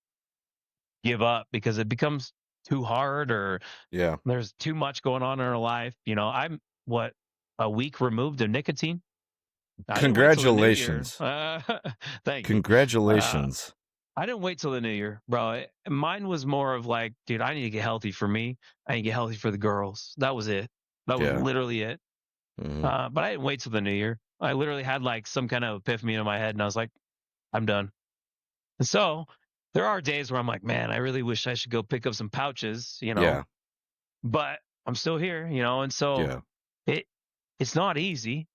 give up because it becomes too hard, or Yeah. there's too much going on in our life. I'm what, a week removed of nicotine. I didn't wait till the new year. Congratulations. Thank you. Uh, Congratulations. I didn't wait till the new year, bro. Mine was more of like, dude, I need to get healthy for me. I need to get healthy for the girls. That was it. That was Yeah. literally it. Mm-hmm. But I didn't wait till the new year. I literally had like some kind of epiphany in my head, and I was like, I'm done. And so there are days where I'm like, man, I really wish I should go pick up some pouches, Yeah. but I'm still here, and so Yeah. it it's not easy.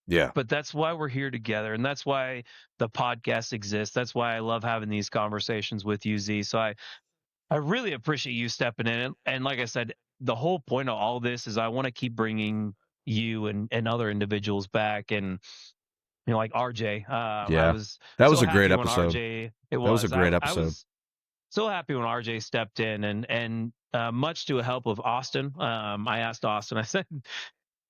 Yeah. But that's why we're here together, and that's why the podcast exists. That's why I love having these conversations with you, Z. So I really appreciate you stepping in. And like I said, the whole point of all this is I want to keep bringing you and other individuals back. And, like RJ, I Yeah. was That so was a great happy when episode. RJ, That was a great I episode. was so happy when RJ stepped in, and much to the help of Austin. I asked Austin, I said,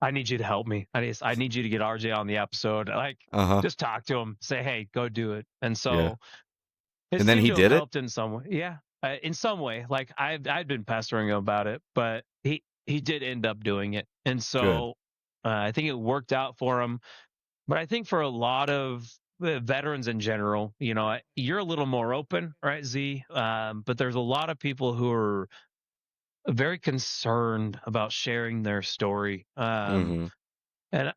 I need you to help me. I need you to get RJ on the episode. Like, Uh-huh. just talk to him, say, hey, go do it. And Yeah. so it And then seemed he to have did it? helped in some way. Yeah, in some way. Like I'd been pestering him about it, but he did end up doing it, and Good. so I think it worked out for him. But I think for a lot of veterans in general, you're a little more open, right, Z? But there's a lot of people who are very concerned about sharing their story. Mm-hmm.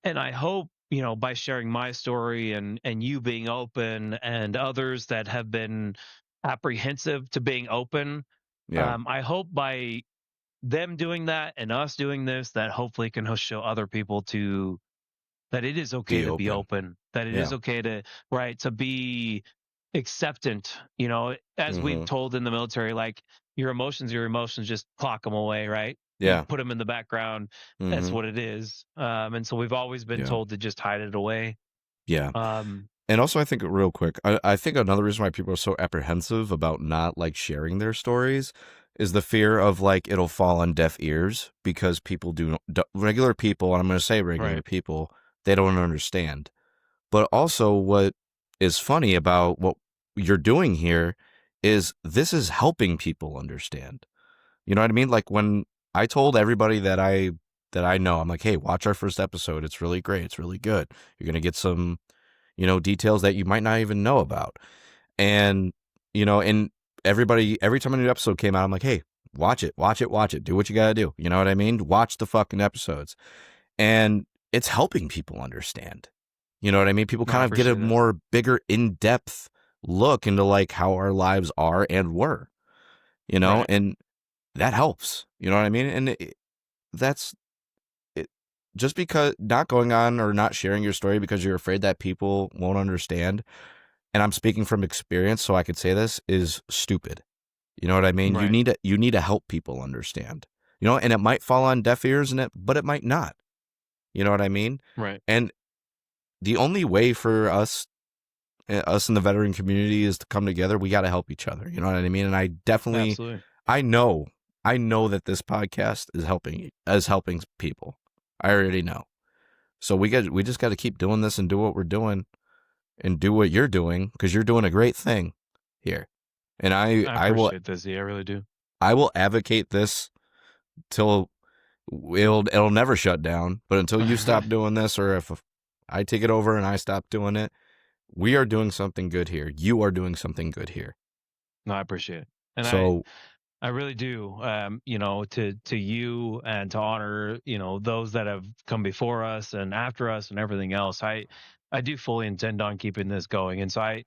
And I hope, by sharing my story and you being open and others that have been apprehensive to being open, Yeah. I hope by them doing that and us doing this, that hopefully can show other people to that it is okay Be to be open. open, that it Yeah. is okay to, right, to be acceptant, as we've Mm-hmm. told in the military, like your emotions, just clock them away, right? You Yeah. put them in the background. That's Mm-hmm. what it is. And so we've always been Yeah. told to just hide it away. Yeah. Um, And also, I think real quick, I think another reason why people are so apprehensive about not like sharing their stories is the fear of like it'll fall on deaf ears because people regular people, and I'm going to say regular right, people, they don't understand. But also, what is funny about what you're doing here is this is helping people understand. You know what I mean? Like when I told everybody that I know, I'm like, hey, watch our first episode. It's really great. It's really good. You're gonna get some details that you might not even know about. And, and every time a new episode came out, I'm like, hey, watch it. Do what you got to do. You know what I mean? Watch the fucking episodes. And it's helping people understand. You know what I mean? People no, I kind of get a appreciate it. more bigger in-depth look into like how our lives are and were, Right. and that helps. You know what I mean? And that's it, just because not going on or not sharing your story because you're afraid that people won't understand, and I'm speaking from experience so I could say this, is stupid. You know what I mean? Right. You need to help people understand. And it might fall on deaf ears but it might not. You know what I mean? Right. And the only way for us in the veteran community is to come together. We got to help each other. You know what I mean? And I definitely Absolutely. I know that this podcast is helping people. I already know. So we just got to keep doing this and do what we're doing and do what you're doing, because you're doing a great thing here. And I I will appreciate this. Yeah, I really do. I will advocate this till it'll never shut down. But until you stop doing this, or if I take it over and I stop doing it, we are doing something good here. You are doing something good here. No, I appreciate it. And so I really do. To you and to honor, those that have come before us and after us and everything else. I do fully intend on keeping this going. And so I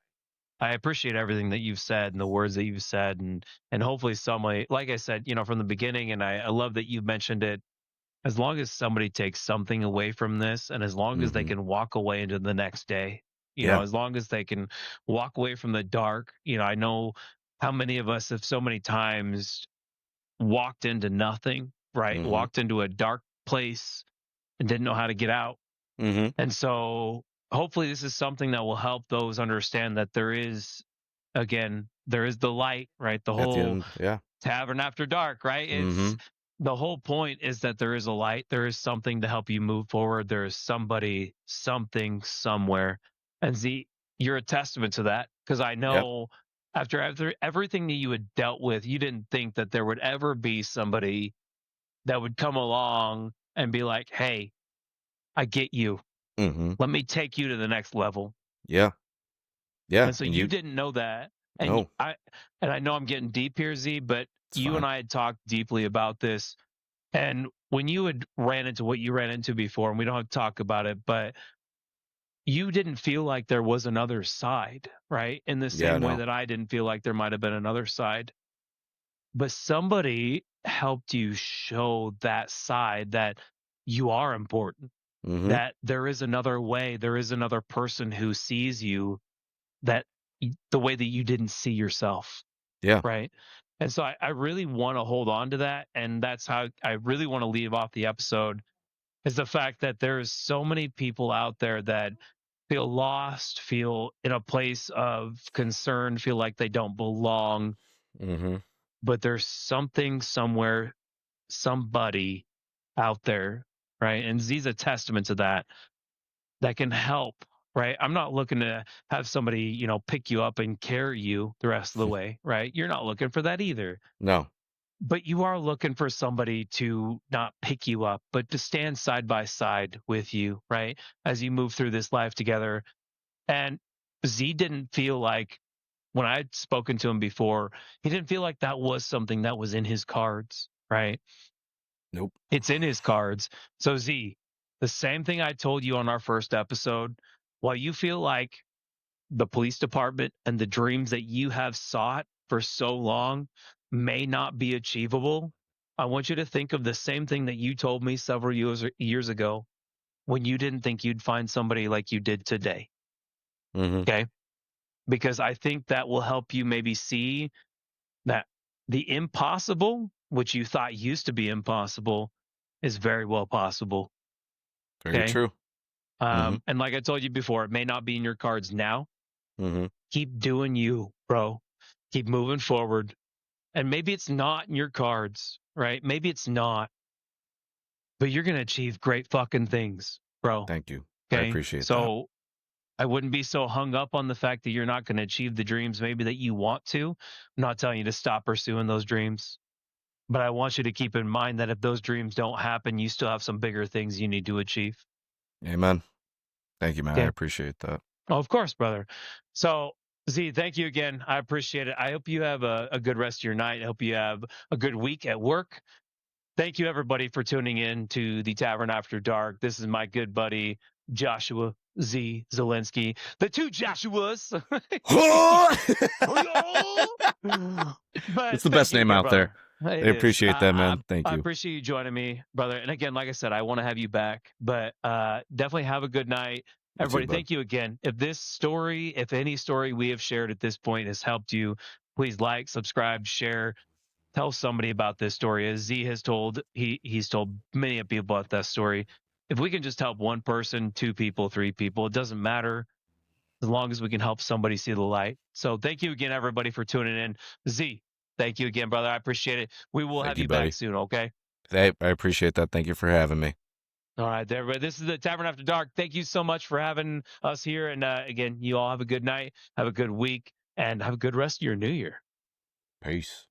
appreciate everything that you've said and the words that you've said, and hopefully somebody, like I said, from the beginning, and I love that you mentioned it. As long as somebody takes something away from this, and as long as they can walk away into the next day, as long as they can walk away from the dark, I know how many of us have so many times walked into nothing, right? Walked into a dark place and didn't know how to get out. And so hopefully this is something that will help those understand that there is the light, right? The whole Tavern After Dark, right? It's the whole point is that there is a light, there is something to help you move forward. There is somebody, something, somewhere. And Z, you're a testament to that, because I know after everything that you had dealt with, you didn't think that there would ever be somebody that would come along and be like, hey, I get you. Let me take you to the next level. Yeah. And so you didn't know that. And no. I know I'm getting deep here, Z, but you and I had talked deeply about this. And when you had ran into what you ran into before, and we don't have to talk about it, but you didn't feel like there was another side, right? In the same way that I didn't feel like there might have been another side. But somebody helped you show that side, that you are important, that there is another way, there is another person who sees you, that the way that you didn't see yourself. Yeah. Right. And so I really want to hold on to that. And that's how I really want to leave off the episode, is the fact that there's so many people out there that feel lost, feel in a place of concern, feel like they don't belong. But there's something somewhere, somebody out there, right? And Z's a testament to that can help, right? I'm not looking to have somebody, pick you up and carry you the rest of the way, right? You're not looking for that either. No. But you are looking for somebody to not pick you up, but to stand side by side with you, right? As you move through this life together. And Z didn't feel like, when I'd spoken to him before, he didn't feel like that was something that was in his cards, right? Nope. It's in his cards. So Z, the same thing I told you on our first episode, while you feel like the police department and the dreams that you have sought for so long may not be achievable, I want you to think of the same thing that you told me several years ago, when you didn't think you'd find somebody like you did today. Okay? Because I think that will help you maybe see that the impossible, which you thought used to be impossible, is very well possible. Very true. And like I told you before, it may not be in your cards now. Keep doing you, bro. Keep moving forward. And maybe it's not in your cards, right? Maybe it's not. But you're going to achieve great fucking things, bro. Thank you. Okay? I appreciate that. So I wouldn't be so hung up on the fact that you're not going to achieve the dreams maybe that you want to. I'm not telling you to stop pursuing those dreams. But I want you to keep in mind that if those dreams don't happen, you still have some bigger things you need to achieve. Amen. Thank you, man. Okay. I appreciate that. Oh, of course, brother. So, Z, thank you again. I appreciate it. I hope you have a good rest of your night. I hope you have a good week at work. Thank you, everybody, for tuning in to the Tavern After Dark. This is my good buddy, Joshua Z. Zelensky. The two Joshuas. But it's the best name out there. I appreciate that, man. Thank you. I appreciate you joining me, brother. And again, like I said, I want to have you back, but definitely have a good night. Everybody, thank you again. If this story, if any story we have shared at this point has helped you, please like, subscribe, share, tell somebody about this story. As Z has told, he's told many people about that story. If we can just help one person, two people, three people, it doesn't matter, as long as we can help somebody see the light. So thank you again, everybody, for tuning in. Z, thank you again, brother. I appreciate it. We will have you back soon, okay? I appreciate that. Thank you for having me. All right, everybody. This is the Tavern After Dark. Thank you so much for having us here. And again, you all have a good night, have a good week, and have a good rest of your new year. Peace.